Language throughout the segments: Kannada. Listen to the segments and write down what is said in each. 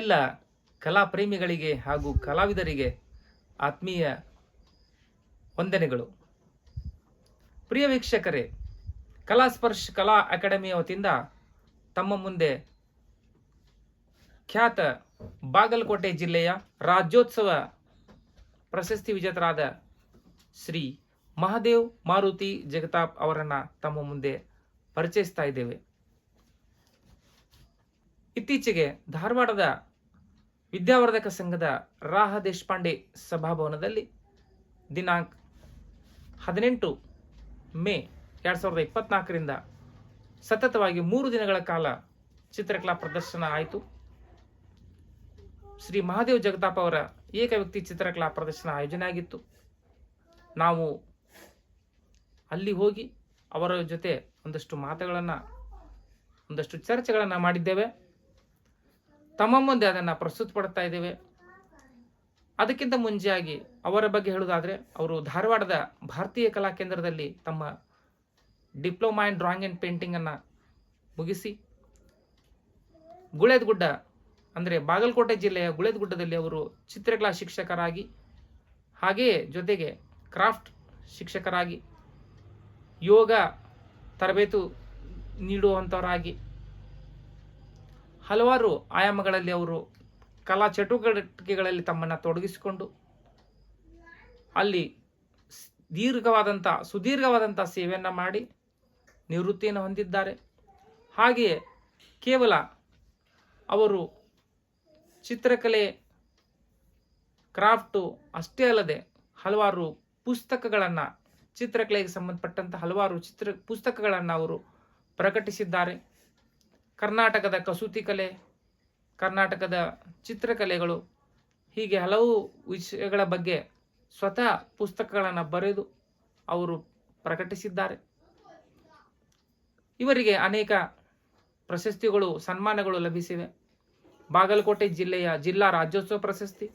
ಎಲ್ಲ ಕಲಾ ಪ್ರೇಮಿಗಳಿಗೆ ಹಾಗೂ ಕಲಾವಿದರಿಗೆ ಆತ್ಮೀಯ ವಂದನೆಗಳು. ಪ್ರಿಯ ವೀಕ್ಷಕರೇ, ಕಲಾಸ್ಪರ್ಶ್ ಕಲಾ ಅಕಾಡೆಮಿಯ ವತಿಯಿಂದ ತಮ್ಮ ಮುಂದೆ ಖ್ಯಾತ ಬಾಗಲಕೋಟೆ ಜಿಲ್ಲೆಯ ರಾಜ್ಯೋತ್ಸವ ಪ್ರಶಸ್ತಿ ವಿಜೇತರಾದ ಶ್ರೀ ಮಹಾದೇವ್ ಮಾರುತಿ ಜಗತಾಪ್ ಅವರನ್ನು ತಮ್ಮ ಮುಂದೆ ಪರಿಚಯಿಸ್ತಾ ಇದ್ದೇವೆ. ಇತ್ತೀಚೆಗೆ ಧಾರವಾಡದ ವಿದ್ಯಾವರ್ಧಕ ಸಂಘದ ರಾಹ ದೇಶಪಾಂಡೆ ಸಭಾಭವನದಲ್ಲಿ ದಿನಾಂಕ 18 ಮೇ 2024ರಿಂದ ಸತತವಾಗಿ 3 ದಿನಗಳ ಕಾಲ ಚಿತ್ರಕಲಾ ಪ್ರದರ್ಶನ ಆಯಿತು. ಶ್ರೀ ಮಹಾದೇವ್ ಜಗತಾಪ್ ಅವರ ಏಕ ವ್ಯಕ್ತಿ ಚಿತ್ರಕಲಾ ಪ್ರದರ್ಶನ ಆಯೋಜನೆ ಆಗಿತ್ತು. ನಾವು ಅಲ್ಲಿ ಹೋಗಿ ಅವರ ಜೊತೆ ಒಂದಷ್ಟು ಚರ್ಚೆಗಳನ್ನು ಮಾಡಿದ್ದೇವೆ. ತಮ್ಮ ಮುಂದೆ ಅದನ್ನು ಪ್ರಸ್ತುತಪಡ್ತಾ ಇದ್ದೇವೆ. ಅದಕ್ಕಿಂತ ಮುಂಚೆಯಾಗಿ ಅವರ ಬಗ್ಗೆ ಹೇಳುವುದಾದರೆ, ಅವರು ಧಾರವಾಡದ ಭಾರತೀಯ ಕಲಾ ಕೇಂದ್ರದಲ್ಲಿ ತಮ್ಮ ಡಿಪ್ಲೊಮಾ ಇನ್ ಡ್ರಾಯಿಂಗ್ ಆ್ಯಂಡ್ ಪೇಂಟಿಂಗನ್ನು ಮುಗಿಸಿ ಗುಳೇದಗುಡ್ಡ ಅಂದರೆ ಬಾಗಲಕೋಟೆ ಜಿಲ್ಲೆಯ ಗುಳೇದಗುಡ್ಡದಲ್ಲಿ ಅವರು ಚಿತ್ರಕಲಾ ಶಿಕ್ಷಕರಾಗಿ, ಹಾಗೆಯೇ ಜೊತೆಗೆ ಕ್ರಾಫ್ಟ್ ಶಿಕ್ಷಕರಾಗಿ, ಯೋಗ ತರಬೇತು ನೀಡುವಂಥವರಾಗಿ ಹಲವಾರು ಆಯಾಮಗಳಲ್ಲಿ ಅವರು ಕಲಾ ಚಟುವಟಿಕೆಗಳಲ್ಲಿ ತಮ್ಮನ್ನು ತೊಡಗಿಸಿಕೊಂಡು ಅಲ್ಲಿ ಸುದೀರ್ಘವಾದಂಥ ಸೇವೆಯನ್ನು ಮಾಡಿ ನಿವೃತ್ತಿಯನ್ನು ಹೊಂದಿದ್ದಾರೆ. ಹಾಗೆಯೇ ಕೇವಲ ಅವರು ಚಿತ್ರಕಲೆ ಕ್ರಾಫ್ಟು ಅಷ್ಟೇ ಅಲ್ಲದೆ ಹಲವಾರು ಪುಸ್ತಕಗಳನ್ನು, ಚಿತ್ರಕಲೆಗೆ ಸಂಬಂಧಪಟ್ಟಂಥ ಹಲವಾರು ಪುಸ್ತಕಗಳನ್ನು ಅವರು ಪ್ರಕಟಿಸಿದ್ದಾರೆ. ಕರ್ನಾಟಕದ ಕಸೂತಿ ಕಲೆ, ಕರ್ನಾಟಕದ ಚಿತ್ರಕಲೆಗಳು, ಹೀಗೆ ಹಲವು ವಿಷಯಗಳ ಬಗ್ಗೆ ಸ್ವತಃ ಪುಸ್ತಕಗಳನ್ನು ಬರೆದು ಅವರು ಪ್ರಕಟಿಸಿದ್ದಾರೆ. ಇವರಿಗೆ ಅನೇಕ ಪ್ರಶಸ್ತಿಗಳು, ಸನ್ಮಾನಗಳು ಲಭಿಸಿವೆ. ಬಾಗಲಕೋಟೆ ಜಿಲ್ಲೆಯ ಜಿಲ್ಲಾ ರಾಜ್ಯೋತ್ಸವ ಪ್ರಶಸ್ತಿ,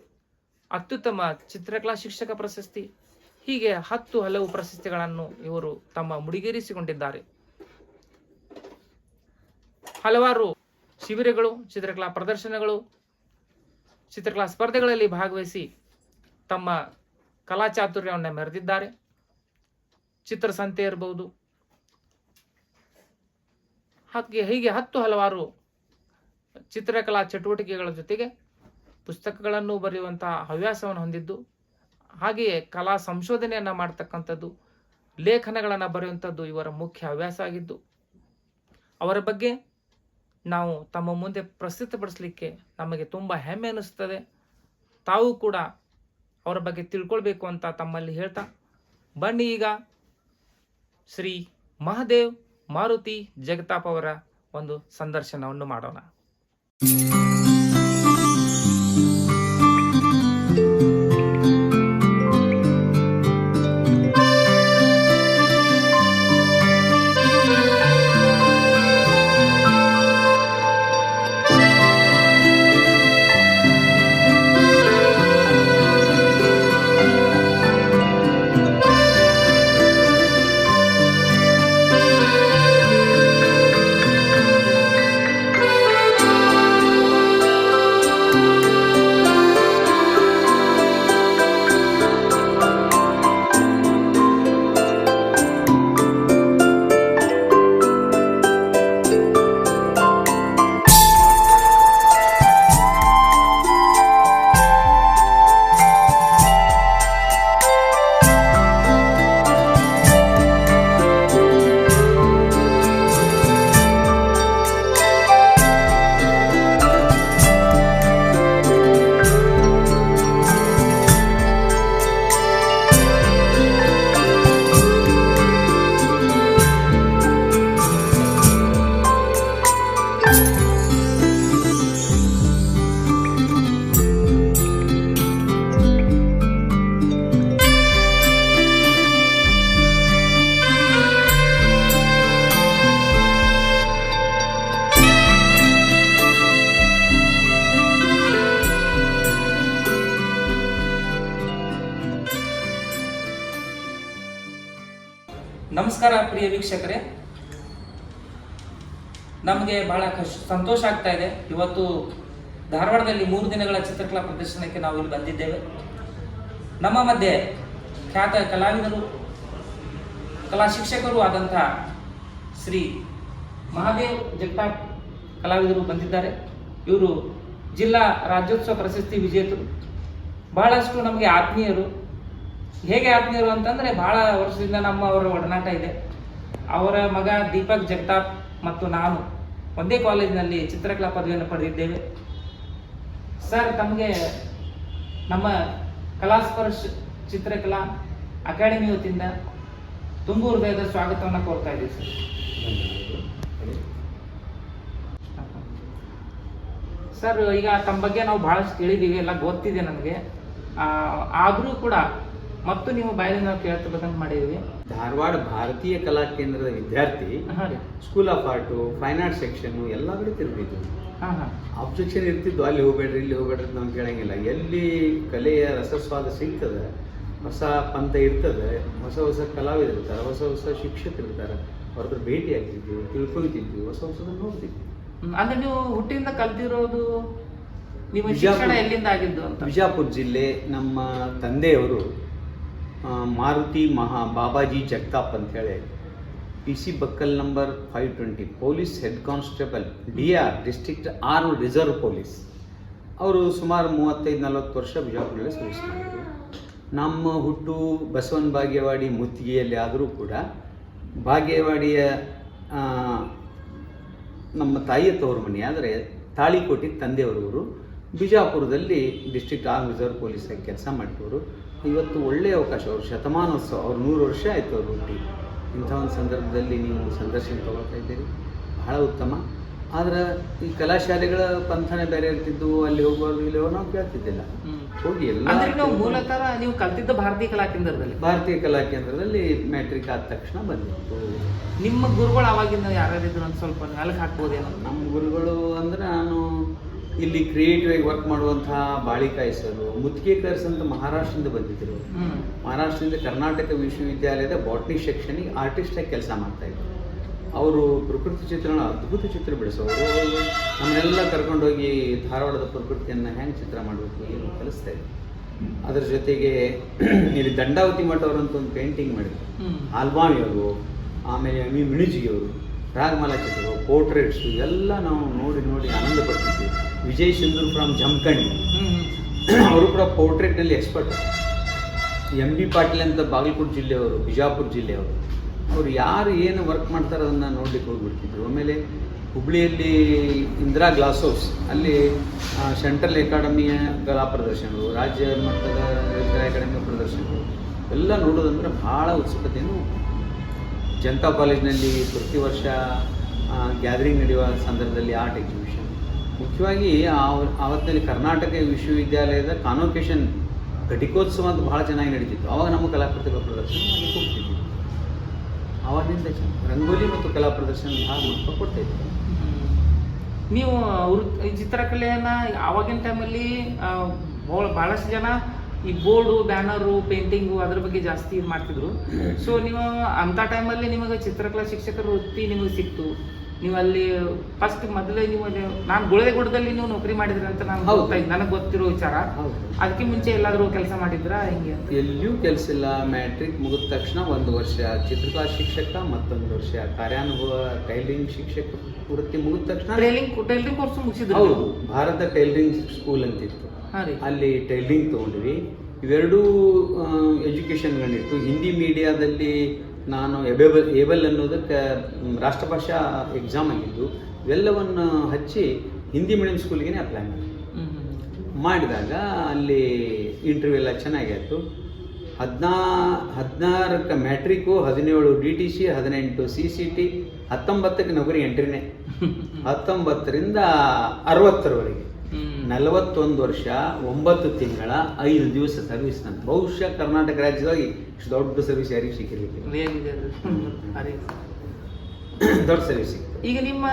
ಅತ್ಯುತ್ತಮ ಚಿತ್ರಕಲಾ ಶಿಕ್ಷಕ ಪ್ರಶಸ್ತಿ, ಹೀಗೆ ಹಲವು ಪ್ರಶಸ್ತಿಗಳನ್ನು ಇವರು ತಮ್ಮ ಮುಡಿಗೇರಿಸಿಕೊಂಡಿದ್ದಾರೆ. ಹಲವಾರು ಶಿಬಿರಗಳು, ಚಿತ್ರಕಲಾ ಪ್ರದರ್ಶನಗಳು, ಚಿತ್ರಕಲಾ ಸ್ಪರ್ಧೆಗಳಲ್ಲಿ ಭಾಗವಹಿಸಿ ತಮ್ಮ ಕಲಾಚಾತುರ್ಯವನ್ನು ಮೆರೆದಿದ್ದಾರೆ. ಚಿತ್ರಸಂತೆ ಇರಬಹುದು, ಹೀಗೆ ಹಲವಾರು ಚಿತ್ರಕಲಾ ಚಟುವಟಿಕೆಗಳ ಜೊತೆಗೆ ಪುಸ್ತಕಗಳನ್ನು ಬರೆಯುವಂತಹ ಹವ್ಯಾಸವನ್ನು ಹೊಂದಿದ್ದು, ಹಾಗೆಯೇ ಕಲಾ ಸಂಶೋಧನೆಯನ್ನು ಮಾಡ್ತಕ್ಕಂಥದ್ದು, ಲೇಖನಗಳನ್ನು ಬರೆಯುವಂಥದ್ದು ಇವರ ಮುಖ್ಯ ಹವ್ಯಾಸ ಆಗಿದ್ದು, ಅವರ ಬಗ್ಗೆ ನಾವು ತಮ್ಮ ಮುಂದೆ ಪ್ರಸ್ತುತಪಡಿಸಲಿಕ್ಕೆ ನಮಗೆ ತುಂಬ ಹೆಮ್ಮೆ ಅನ್ನಿಸ್ತದೆ. ತಾವು ಕೂಡ ಅವರ ಬಗ್ಗೆ ತಿಳ್ಕೊಳ್ಬೇಕು ಅಂತ ತಮ್ಮಲ್ಲಿ ಹೇಳ್ತಾ, ಬನ್ನಿ ಈಗ ಶ್ರೀ ಮಹಾದೇವ್ ಮಾರುತಿ ಜಗತಾಪ್ ಅವರ ಒಂದು ಸಂದರ್ಶನವನ್ನು ಮಾಡೋಣ. ನಮಸ್ಕಾರ ಪ್ರಿಯ ವೀಕ್ಷಕರೇ, ನಮಗೆ ಬಹಳ ಸಂತೋಷ ಆಗ್ತಾ ಇದೆ. ಇವತ್ತು ಧಾರವಾಡದಲ್ಲಿ 3 ದಿನಗಳ ಚಿತ್ರಕಲಾ ಪ್ರದರ್ಶನಕ್ಕೆ ನಾವು ಇಲ್ಲಿ ಬಂದಿದ್ದೇವೆ. ನಮ್ಮ ಮಧ್ಯೆ ಖ್ಯಾತ ಕಲಾವಿದರು, ಕಲಾ ಶಿಕ್ಷಕರು ಆದಂಥ ಶ್ರೀ ಮಹಾದೇವ್ ಜಗತಾಪ್ ಕಲಾವಿದರು ಬಂದಿದ್ದಾರೆ. ಇವರು ಜಿಲ್ಲಾ ರಾಜ್ಯೋತ್ಸವ ಪ್ರಶಸ್ತಿ ವಿಜೇತರು, ಬಹಳಷ್ಟು ನಮಗೆ ಆತ್ಮೀಯರು. ಹೇಗೆ ಆತ್ಮೀಯರು ಅಂತಂದರೆ ಬಹಳ ವರ್ಷದಿಂದ ಅವರ ಒಡನಾಟ ಇದೆ. ಅವರ ಮಗ ದೀಪಕ್ ಜಗತಾಪ್ ಮತ್ತು ನಾನು ಒಂದೇ ಕಾಲೇಜಿನಲ್ಲಿ ಚಿತ್ರಕಲಾ ಪದವಿಯನ್ನು ಪಡೆದಿದ್ದೇವೆ. ಸರ್, ತಮಗೆ ನಮ್ಮ ಕಲಾಸ್ಪರ್ಶ್ ಚಿತ್ರಕಲಾ ಅಕಾಡೆಮಿ ವತಿಯಿಂದ ತುಂಬು ಹೃದಯದ ಸ್ವಾಗತವನ್ನು ಕೋರ್ತಾ ಇದ್ದೀವಿ ಸರ್. ಸರ್, ಈಗ ತಮ್ಮ ಬಗ್ಗೆ ನಾವು ಬಹಳಷ್ಟು ಕೇಳಿದ್ದೀವಿ, ಎಲ್ಲ ಗೊತ್ತಿದೆ ನನಗೆ. ಆದರೂ ಕೂಡ ಮತ್ತು ನೀವು ಬಾಯಲ್ಲಿ ನಾವು ಕೇಳ್ತಿರ್ಬೇಕಂತ ಮಾಡಿದ್ದೀವಿ. ಧಾರವಾಡ ಭಾರತೀಯ ಕಲಾ ಕೇಂದ್ರದ ವಿದ್ಯಾರ್ಥಿ, school of art, fine art section ಎಲ್ಲ ಕಡೆ ತಿರುಗಿದ್ವಿ. ಆಬ್ಜೆಕ್ಷನ್ ಇರ್ತಿದ್ದು, ಅಲ್ಲಿ ಹೋಗ್ಬೇಡ್ರಿ ಇಲ್ಲಿ ಹೋಗ್ಬೇಡ್ರಿ ಅಂತ ನಾವು ಕೇಳಂಗಿಲ್ಲ. ಎಲ್ಲಿ ಕಲೆಯ ರಸಸ್ವಾದ ಸಿಗ್ತದೆ, ಹೊಸ ಪಂಥ ಇರ್ತದೆ, ಹೊಸ ಹೊಸ ಕಲಾವಿದರು ಇರ್ತಾರೆ, ಹೊಸ ಹೊಸ ಶಿಕ್ಷಕರು ಇರ್ತಾರೆ, ಅವ್ರ ಹತ್ರ ಭೇಟಿ ಆಗ್ತಿದ್ವಿ, ತಿಳ್ಕೊತಿದ್ವಿ, ಹೊಸ ಹೊಸದನ್ನು ನೋಡ್ತಿದ್ವಿ. ಅಂದ್ರೆ ನೀವು ಹುಟ್ಟಿಂದ ಕಲ್ತಿರೋದು, ನಿಮ್ಮ ಶಿಕ್ಷಣ ಎಲ್ಲಿಂದ ಆಗಿದ್ದು ಅಂತ? ವಿಜಾಪುರ ಜಿಲ್ಲೆ. ನಮ್ಮ ತಂದೆಯವರು ಮಾರುತಿ ಬಾಬಾಜಿ ಜಗತಾಪ್ ಅಂತ ಹೇಳಿ PC Bakkal number 520 police head constable DR district armed reserve police. ಅವರು ಸುಮಾರು 35-40 ವರ್ಷ ವಿಜಾಪುರದಲ್ಲಿ ಸರ್ವಿಸ್ ಮಾಡಿದರು. ನಮ್ಮ ಹುಟ್ಟು ಬಸವನ ಬಾಗೇವಾಡಿ ಮುತ್ತಿಗೆಯಲ್ಲಿ ಆದರೂ ಕೂಡ ಬಾಗೇವಾಡಿಯ ನಮ್ಮ ತಾಯಿಯ ತವರು ಮನೆ ಆದರೆ ತಾಳಿಕೋಟೆ ತಂದೆಯವರವರು ಬಿಜಾಪುರದಲ್ಲಿ ಡಿಸ್ಟ್ರಿಕ್ಟ್ ಆರ್ಮ್ ರಿಸರ್ವ್ ಪೊಲೀಸಾಗಿ ಕೆಲಸ ಮಾಡಿದವರು. ಇವತ್ತು ಒಳ್ಳೆಯ ಅವಕಾಶ, ಅವರು ಶತಮಾನೋತ್ಸವ, ಅವ್ರು 100 ವರ್ಷ ಆಯಿತು ಅವರು ಹುಟ್ಟಿ. ಇಂಥ ಒಂದು ಸಂದರ್ಭದಲ್ಲಿ ನೀವು ಸಂದರ್ಶನ ತಗೊಳ್ತಾ ಇದ್ದೀರಿ, ಬಹಳ ಉತ್ತಮ. ಆದರೆ ಈ ಕಲಾಶಾಲೆಗಳ ಪಂಥನೇ ಬೇರೆ ಇರ್ತಿದ್ದು, ಅಲ್ಲಿ ಹೋಗೋದು ಇಲ್ಲಿ ನಾವು ಕೇಳ್ತಿದ್ದಿಲ್ಲ. ಹೋಗಿ ಎಲ್ಲ ಮೂಲತಃ ನೀವು ಕಲ್ತಿದ್ದು ಭಾರತೀಯ ಕಲಾ ಕೇಂದ್ರದಲ್ಲಿ. ಭಾರತೀಯ ಕಲಾ ಕೇಂದ್ರದಲ್ಲಿ ಮ್ಯಾಟ್ರಿಕ್ ಆದ ತಕ್ಷಣ ಬಂದಿತ್ತು. ನಿಮ್ಮ ಗುರುಗಳು ಅವಾಗಿಂದ ಯಾರ್ಯಾರಿದ್ರು ಅಂತ ಸ್ವಲ್ಪ ನೆಲಕ್ಕೆ ಹಾಕ್ಬೋದೇನೋ? ನಮ್ಮ ಗುರುಗಳು ಅಂದರೆ, ನಾನು ಇಲ್ಲಿ ಕ್ರಿಯೇಟಿವ್ ಆಗಿ ವರ್ಕ್ ಮಾಡುವಂತಹ ಬಾಳಿಕಾಯಿ ಸರ್, ಮುತ್ಕೇಕರ್ಸ್ ಅಂತ ಮಹಾರಾಷ್ಟ್ರದಿಂದ ಬಂದಿದ್ದರು. ಮಹಾರಾಷ್ಟ್ರದಿಂದ ಕರ್ನಾಟಕ ವಿಶ್ವವಿದ್ಯಾಲಯದ ಬಾಟ್ನಿ ಸೆಕ್ಷನಿಗೆ ಆರ್ಟಿಸ್ಟಾಗಿ ಕೆಲಸ ಮಾಡ್ತಾಯಿದ್ರು. ಅವರು ಪ್ರಕೃತಿ ಚಿತ್ರಣ ಅದ್ಭುತ ಚಿತ್ರ ಬಿಡಿಸೋರು. ನಮ್ಮನ್ನೆಲ್ಲ ಕರ್ಕೊಂಡೋಗಿ ಧಾರವಾಡದ ಪ್ರಕೃತಿಯನ್ನು ಹೆಂಗೆ ಚಿತ್ರ ಮಾಡಬೇಕು ಏನು ಕಲಿಸ್ತಾ ಇದ್ರು. ಅದರ ಜೊತೆಗೆ ಇಲ್ಲಿ ದಂಡಾವತಿ ಮಠ ಅವರಂತ ಒಂದು ಪೇಂಟಿಂಗ್ ಮಾಡಿದ್ರು. ಆಲ್ಬಾಮಿಯವರು, ಆಮೇಲೆ ಮಿಣುಜಿಯವರು, ರಾಗಮಾಲಾ ಚಿತ್ರಗಳು, ಪೋರ್ಟ್ರೇಟ್ಸು ಎಲ್ಲ ನಾವು ನೋಡಿ ನೋಡಿ ಆನಂದ ಪಡ್ತಿದ್ವಿ. ವಿಜಯ್ ಸಿಂಧೂರ್ ಫ್ರಮ್ ಜಮಖಂಡಿ, ಅವರು ಕೂಡ ಪೋರ್ಟ್ರೇಟ್ನಲ್ಲಿ ಎಕ್ಸ್ಪರ್ಟ್. MB ಪಾಟೀಲ್ ಅಂತ ಬಾಗಲಕೋಟೆ ಜಿಲ್ಲೆಯವರು, ಬಿಜಾಪುರ ಜಿಲ್ಲೆಯವರು. ಅವರು ಯಾರು ಏನು ವರ್ಕ್ ಮಾಡ್ತಾರೆ ಅದನ್ನು ನೋಡ್ಲಿಕ್ಕೆ ಹೋಗ್ಬಿಡ್ತಿದ್ರು. ಆಮೇಲೆ ಹುಬ್ಳಿಯಲ್ಲಿ ಇಂದಿರಾ ಗ್ಲಾಸ್ ಹೌಸ್, ಅಲ್ಲಿ ಸೆಂಟ್ರಲ್ ಅಕಾಡೆಮಿಯ ಕಲಾ ಪ್ರದರ್ಶನಗಳು, ರಾಜ್ಯ ಮಟ್ಟದ ಕಲಾ ಅಕಾಡೆಮಿಯ ಪ್ರದರ್ಶನಗಳು ಎಲ್ಲ ನೋಡೋದಂದ್ರೆ ಭಾಳ ಉತ್ಸುಕತೆಯನ್ನು. ಜನತಾ ಕಾಲೇಜಿನಲ್ಲಿ ಪ್ರತಿ ವರ್ಷ ಗ್ಯಾದರಿಂಗ್ ನಡೆಯುವ ಸಂದರ್ಭದಲ್ಲಿ ಆರ್ಟ್ ಎಕ್ಸಿಬಿಷನ್, ಮುಖ್ಯವಾಗಿ ಆವತ್ತಿನಲ್ಲಿ ಕರ್ನಾಟಕ ವಿಶ್ವವಿದ್ಯಾಲಯದ ಕಾನ್ವೊಕೇಶನ್ ಘಟಿಕೋತ್ಸವ ಅಂತ ಭಾಳ ಚೆನ್ನಾಗಿ ನಡೀತಿತ್ತು. ಆವಾಗ ನಮ್ಮ ಕಲಾಕೃತಿಗಳ ಪ್ರದರ್ಶನ ಹೋಗ್ತಿದ್ವಿ. ಆವಾಗಿಂದ ರಂಗೋಲಿ ಮತ್ತು ಕಲಾ ಪ್ರದರ್ಶನ ಭಾಳ ಮಹತ್ವ ಕೊಡ್ತಾಯಿದ್ವಿ. ನೀವು ಈ ಚಿತ್ರಕಲೆಯನ್ನು ಆವಾಗಿನ ಟೈಮಲ್ಲಿ ಭಾಳಷ್ಟು ಜನ ಈ ಬೋರ್ಡು, ಬ್ಯಾನರು, ಪೇಂಟಿಂಗು ಅದ್ರ ಬಗ್ಗೆ ಜಾಸ್ತಿ ಇದು ಮಾಡ್ತಿದ್ರು. ಸೊ ನೀವು ಅಂಥ ಟೈಮಲ್ಲಿ ನಿಮಗೆ ಚಿತ್ರಕಲಾ ಶಿಕ್ಷಕರ ವೃತ್ತಿ ನಿಮಗೆ ಸಿಕ್ತು. ನೀವು ಅಲ್ಲಿ ಫಸ್ಟ್ ಮೊದಲೇ ನಾನು ಗುಳೇಗುಡದಲ್ಲಿ ನೀವು ನೌಕರಿ ಮಾಡಿದ್ರಿ ಅಂತ ನನಗೆ ಗೊತ್ತಿರೋ ವಿಚಾರ. ಅದಕ್ಕೆ ಮುಂಚೆ ಎಲ್ಲಾದರೂ ಕೆಲಸ ಮಾಡಿದ್ರಾ ಹೆಂಗೆ? ಎಲ್ಲಿಯೂ ಕೆಲಸ ಇಲ್ಲ. ಮ್ಯಾಟ್ರಿಕ್ ಮುಗಿದ ತಕ್ಷಣ 1 ವರ್ಷ ಚಿತ್ರಕಲಾ ಶಿಕ್ಷಕ, ಮತ್ತೊಂದು ವರ್ಷ ಕಾರ್ಯಾನುಭವ ಟೈಲರಿಂಗ್ ಶಿಕ್ಷಕ ವೃತ್ತಿ ಮುಗಿದ ತಕ್ಷಣ ಟೈಲರಿಂಗ್ ಕೋರ್ಸ್ ಮುಗಿಸಿದ್ರು. ಹೌದು, ಭಾರತ ಟೈಲರಿಂಗ್ ಸ್ಕೂಲ್ ಅಂತಿತ್ತು, ಅಲ್ಲಿ ಟೈಲರಿಂಗ್ ತೊಗೊಂಡ್ವಿ. ಇವೆರಡೂ ಎಜುಕೇಷನ್ಗಳಿತ್ತು. ಹಿಂದಿ ಮೀಡಿಯಾದಲ್ಲಿ ನಾನು ಏಬಲ್ ಅನ್ನೋದಕ್ಕೆ ರಾಷ್ಟ್ರಭಾಷಾ ಎಕ್ಸಾಮ್ ಆಗಿದ್ದು, ಇವೆಲ್ಲವನ್ನು ಹಚ್ಚಿ ಹಿಂದಿ ಮೀಡಿಯಂ ಸ್ಕೂಲ್ಗೆ ಅಪ್ಲೈ ಮಾಡಿದಾಗ ಅಲ್ಲಿ ಇಂಟರ್ವ್ಯೂ ಎಲ್ಲ ಚೆನ್ನಾಗಾಯಿತು. 16ಕ್ಕೆ ಮ್ಯಾಟ್ರಿಕ್ಕು, 17 DTC, 18 CCT, 19ಕ್ಕೆ ನೌಕರಿ ಎಂಟ್ರಿನೇ. 19ರಿಂದ 60ರವರೆಗೆ 41 ವರ್ಷ 9 ತಿಂಗಳ 5 ದಿವಸ ಸರ್ವಿಸ್. ನಂತ ಬಹುಶಃ ಕರ್ನಾಟಕ ರಾಜ್ಯವಾಗಿ ಇಷ್ಟು ದೊಡ್ಡ ಸರ್ವಿಸ್ ಯಾರಿಗೆ ಸಿಕ್ಕಿರಲಿಲ್ಲ. ದೊಡ್ಡ ಸರ್ವಿಸ್ ಸಿಕ್ತು. ಈಗ ನಿಮ್ಮ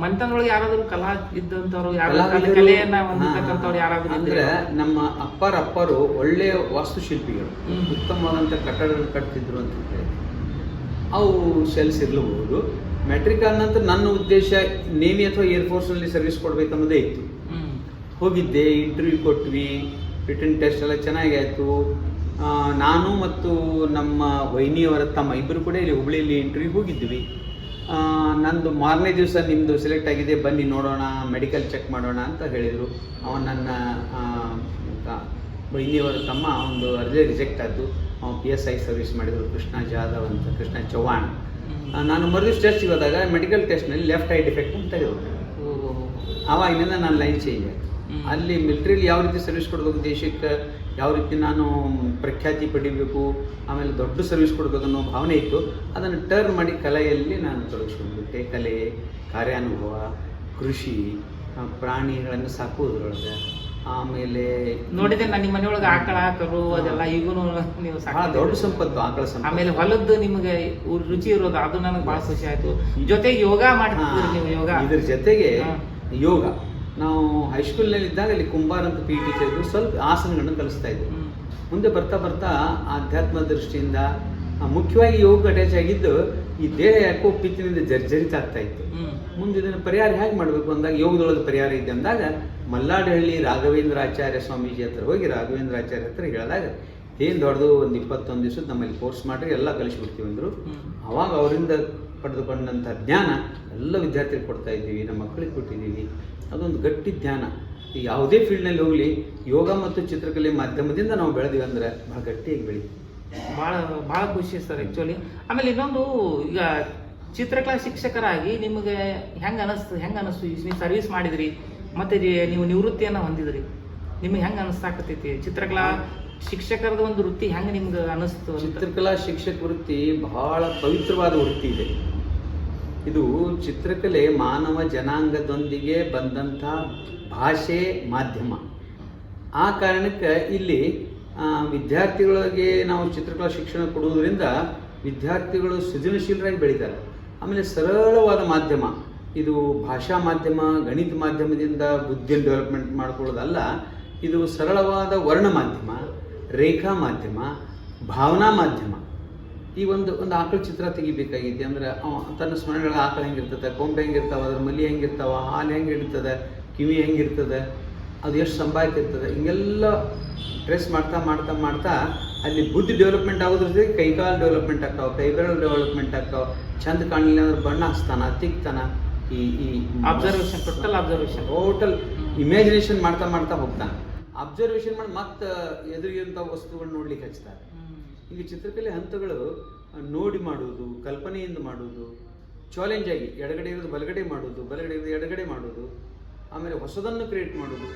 ಮನೆತನದೊಳಗೆ ಯಾರಾದರೂ ಕಲಾ ಇದ್ದಂಥವ್ರು, ಯಾರಾದರೂ ಅಂದ್ರೆ ನಮ್ಮ ಅಪ್ಪರು ಒಳ್ಳೆಯ ವಾಸ್ತುಶಿಲ್ಪಿಗಳು, ಉತ್ತಮವಾದಂಥ ಕಟ್ಟಡಗಳು ಕಟ್ತಿದ್ರು ಅಂತ ಹೇಳಿ ಅವು ಸೆಲ್ಸ್ ಇರಲಬಹುದು. ಮೆಟ್ರಿಕ್ ಆದ ನಂತರ ನನ್ನ ಉದ್ದೇಶ ನೇವಿ ಅಥವಾ ಏರ್ಫೋರ್ಸ್ನಲ್ಲಿ ಸರ್ವಿಸ್ ಕೊಡಬೇಕನ್ನೋದೇ ಇತ್ತು. ಹೋಗಿದ್ದೆ, ಇಂಟರ್ವ್ಯೂ ಕೊಟ್ವಿ, ರಿಟರ್ನ್ ಟೆಸ್ಟ್ ಎಲ್ಲ ಚೆನ್ನಾಗಿ ಆಯಿತು. ನಾನು ಮತ್ತು ನಮ್ಮ ವೈನಿಯವರ ತಮ್ಮ ಇಬ್ಬರು ಕೂಡ ಇಲ್ಲಿ ಹುಬ್ಳಿಯಲ್ಲಿ ಇಂಟರ್ವ್ಯೂ ಹೋಗಿದ್ವಿ. ನಂದು ಮಾರನೇ ದಿವಸ ನಿಮ್ಮದು ಸೆಲೆಕ್ಟ್ ಆಗಿದೆ, ಬನ್ನಿ ನೋಡೋಣ, ಮೆಡಿಕಲ್ ಚೆಕ್ ಮಾಡೋಣ ಅಂತ ಹೇಳಿದರು. ಅವನು ನನ್ನ ವೈನಿಯವರ ತಮ್ಮ ಒಂದು ಅರ್ಜಿ ರಿಜೆಕ್ಟ್ ಆದ್ದು. ಅವನು PSI ಸರ್ವಿಸ್ ಮಾಡಿದರು, ಕೃಷ್ಣ ಜಾಧವ್ ಅಂತ, ಕೃಷ್ಣ ಚವ್ಹಾಣ್. ನಾನು ಮರುದಿವ್ಸ ಟೆಸ್ಟ್ಗೆ ಹೋದಾಗ ಮೆಡಿಕಲ್ ಟೆಸ್ಟ್ನಲ್ಲಿ ಲೆಫ್ಟ್ ಐ ಡಿಫೆಕ್ಟ್ ಅಂತ ತೆಗೆದು, ಆವಾಗಿನಿಂದ ನಾನು ಲೈನ್ ಚೇಂಜ್ ಆಯಿತು. ಅಲ್ಲಿ ಮಿಲಿಟ್ರಿಯಲ್ಲಿ ಯಾವ ರೀತಿ ಸರ್ವಿಸ್ ಕೊಡಬೇಕು, ದೇಶಕ್ಕೆ ಯಾವ ರೀತಿ ನಾನು ಪ್ರಖ್ಯಾತಿ ಪಡಿಬೇಕು, ಆಮೇಲೆ ದೊಡ್ಡ ಸರ್ವಿಸ್ ಕೊಡಬೇಕು ಅನ್ನೋ ಭಾವನೆ ಇತ್ತು. ಅದನ್ನು ಟರ್ನ್ ಮಾಡಿ ಕಲೆಯಲ್ಲಿ ನಾನು ತೊಡಗಿಸ್ಕೊಂಡ್ಬಿಟ್ಟೆ. ಕಲೆ, ಕಾರ್ಯಾನುಭವ, ಕೃಷಿ, ಪ್ರಾಣಿಗಳನ್ನು ಸಾಕುವುದರೊಳಗೆ. ಆಮೇಲೆ ನೋಡಿದ್ರೆ ನಾನು ನಿಮ್ಮ ಮನೆಯೊಳಗೆ ಆಕಳ ಕರು ಅದೆಲ್ಲ ಈಗೂ ನೀವು ಬಹಳ ದೊಡ್ಡ ಸಂಪತ್ತು ಆಕಳ ಸಂಪತ್ತು. ಆಮೇಲೆ ಹೊಲದ್ದು ನಿಮಗೆ ರುಚಿ ಇರೋದು ಅದು ನನಗೆ ಬಹಳ ಖುಷಿ ಆಯ್ತು. ಜೊತೆಗೆ ಯೋಗ ಮಾಡ್ತಿದ್ರಿ ನೀವು. ಯೋಗ ಇದ್ರ ಜೊತೆಗೆ ಯೋಗ ನಾವು ಹೈಸ್ಕೂಲ್ನಲ್ಲಿ ಇದ್ದಾಗ ಅಲ್ಲಿ ಕುಂಬಾರ್ ಅಂತ PE ಟೀಚರ್ ಇದ್ರು, ಸ್ವಲ್ಪ ಆಸನಗಳನ್ನು ಕಲಿಸ್ತಾ ಇದ್ರು. ಮುಂದೆ ಬರ್ತಾ ಬರ್ತಾ ಆಧ್ಯಾತ್ಮ ದೃಷ್ಟಿಯಿಂದ ಮುಖ್ಯವಾಗಿ ಯೋಗ ಅಟ್ಯಾಚ್ ಆಗಿದ್ದು ಈ ದೇಹ ಯಾಕೋ ಪಿತ್ತಿನಿಂದ ಜರ್ಜರಿತ ಆಗ್ತಾ ಇತ್ತು. ಮುಂದೆ ಇದನ್ನು ಪರಿಹಾರ ಹೇಗೆ ಮಾಡಬೇಕು ಅಂದಾಗ ಯೋಗದೊಳಗೆ ಪರಿಹಾರ ಇದೆ ಅಂದಾಗ ಮಲ್ಲಾಡಹಳ್ಳಿ ರಾಘವೇಂದ್ರಾಚಾರ್ಯ ಸ್ವಾಮೀಜಿ ಹತ್ರ ಹೋಗಿ ರಾಘವೇಂದ್ರಾಚಾರ್ಯ ಹತ್ರ ಹೇಳಿದಾಗ ಏನು ದೊಡ್ಡದು ಒಂದು 21 ದಿವಸ ನಮ್ಮಲ್ಲಿ ಕೋರ್ಸ್ ಮಾಡಿರಿ, ಎಲ್ಲ ಕಲಿಸ್ಬಿಡ್ತೀವಿ ಅಂದರು. ಅವಾಗ ಅವರಿಂದ ಪಡೆದುಕೊಂಡಂಥ ಜ್ಞಾನ ಎಲ್ಲ ವಿದ್ಯಾರ್ಥಿಗಳಿಗೆ ಕೊಡ್ತಾ ಇದ್ದೀವಿ, ನಮ್ಮ ಮಕ್ಕಳಿಗೆ ಕೊಟ್ಟಿದ್ದೀವಿ. ಅದೊಂದು ಗಟ್ಟಿ ಜ್ಞಾನ. ಈ ಯಾವುದೇ ಫೀಲ್ಡ್ನಲ್ಲಿ ಹೋಗಲಿ ಯೋಗ ಮತ್ತು ಚಿತ್ರಕಲೆ ಮಾಧ್ಯಮದಿಂದ ನಾವು ಬೆಳೆದಿವಿ ಅಂದರೆ ಭಾಳ ಗಟ್ಟಿಯಾಗಿ ಬೆಳಿತೀವಿ. ಭಾಳ ಖುಷಿ ಸರ್ ಆ್ಯಕ್ಚುಲಿ. ಆಮೇಲೆ ಇನ್ನೊಂದು, ಈಗ ಚಿತ್ರಕಲಾ ಶಿಕ್ಷಕರಾಗಿ ನಿಮಗೆ ಹೆಂಗೆ ಅನಿಸ್ತು ನೀವು ಸರ್ವಿಸ್ ಮಾಡಿದ್ರಿ ಮತ್ತು ನೀವು ನಿವೃತ್ತಿಯನ್ನು ಹೊಂದಿದ್ರಿ, ನಿಮಗೆ ಹೆಂಗೆ ಅನಿಸ್ತಾಕತೈತಿ ಚಿತ್ರಕಲಾ ಶಿಕ್ಷಕರದ ಒಂದು ವೃತ್ತಿ ಹೆಂಗೆ ನಿಮ್ಗೆ ಅನಿಸ್ತು? ಚಿತ್ರಕಲಾ ಶಿಕ್ಷಕ ವೃತ್ತಿ ಬಹಳ ಪವಿತ್ರವಾದ ವೃತ್ತಿ ಇದೆ. ಇದು ಚಿತ್ರಕಲೆ ಮಾನವ ಜನಾಂಗದೊಂದಿಗೆ ಬಂದಂಥ ಭಾಷೆ, ಮಾಧ್ಯಮ. ಆ ಕಾರಣಕ್ಕೆ ಇಲ್ಲಿ ವಿದ್ಯಾರ್ಥಿಗಳಿಗೆ ನಾವು ಚಿತ್ರಕಲಾ ಶಿಕ್ಷಣ ಕೊಡುವುದರಿಂದ ವಿದ್ಯಾರ್ಥಿಗಳು ಸೃಜನಶೀಲರಾಗಿ ಬೆಳೀತಾರೆ. ಆಮೇಲೆ ಸರಳವಾದ ಮಾಧ್ಯಮ ಇದು, ಭಾಷಾ ಮಾಧ್ಯಮ, ಗಣಿತ ಮಾಧ್ಯಮದಿಂದ ಬುದ್ಧಿಯನ್ನು ಡೆವಲಪ್ಮೆಂಟ್ ಮಾಡ್ಕೊಳ್ಳೋದಲ್ಲ. ಇದು ಸರಳವಾದ ವರ್ಣ ಮಾಧ್ಯಮ, ರೇಖಾ ಮಾಧ್ಯಮ, ಭಾವನಾ ಮಾಧ್ಯಮ. ಈ ಒಂದು ಆಕಳ ಚಿತ್ರ ತೆಗಿಬೇಕಾಗಿದೆ ಅಂದರೆ ತನ್ನ ಸ್ಮರಣೆಗಳ ಆಕಳ ಹೆಂಗಿರ್ತದೆ, ಕೊಂಬೆ ಹೆಂಗಿರ್ತಾವೆ, ಅದ್ರ ಮಲಿ ಹೆಂಗಿರ್ತಾವೆ, ಹಾಲು ಹೆಂಗಿರ್ತದೆ, ಕಿವಿ ಹೆಂಗಿರ್ತದೆ, ಅದು ಎಷ್ಟು ಸಂಭಾಯ್ತ ಇರ್ತದೆ, ಹಿಂಗೆಲ್ಲ ಟ್ರೇಸ್ ಮಾಡ್ತಾ ಮಾಡ್ತಾ ಮಾಡ್ತಾ ಅಲ್ಲಿ ಬುದ್ಧಿ ಡೆವಲಪ್ಮೆಂಟ್ ಆಗೋದ್ರ ಜೊತೆಗೆ ಕೈಕಾಲು ಡೆವಲಪ್ಮೆಂಟ್ ಆಗ್ತಾವೆ, ಕೈಬೆರಳು ಡೆವಲಪ್ಮೆಂಟ್ ಆಗ್ತಾವೆ. ಚಂದ ಕಾಣಲಿಲ್ಲ ಅಂದ್ರೆ ಬಣ್ಣ ಹಚ್ತಾನ, ತಿಕ್ತಾನ. ಈ ಅಬ್ಸರ್ವೇಷನ್, ಟೋಟಲ್ ಇಮ್ಯಾಜಿನೇಷನ್ ಮಾಡ್ತಾ ಮಾಡ್ತಾ ಹೋಗ್ತಾನೆ. ಅಬ್ಸರ್ವೇಷನ್ ಮಾಡಿ ಮತ್ತೆ ಎದುರಿಗಿಂಥ ವಸ್ತುಗಳನ್ನ ನೋಡ್ಲಿಕ್ಕೆ ಹಚ್ತಾರೆ. ಈಗ ಚಿತ್ರಕಲೆ ಹಂತಗಳು ನೋಡಿ ಮಾಡುವುದು, ಕಲ್ಪನೆಯಿಂದ ಮಾಡುವುದು, ಚಾಲೆಂಜ್ ಆಗಿ ಎಡಗಡೆ ಇರೋದು ಬಲಗಡೆ ಮಾಡೋದು, ಬಲಗಡೆ ಇರೋದು ಎಡಗಡೆ ಮಾಡೋದು, ಆಮೇಲೆ ಹೊಸದನ್ನು ಕ್ರಿಯೇಟ್ ಮಾಡೋದು.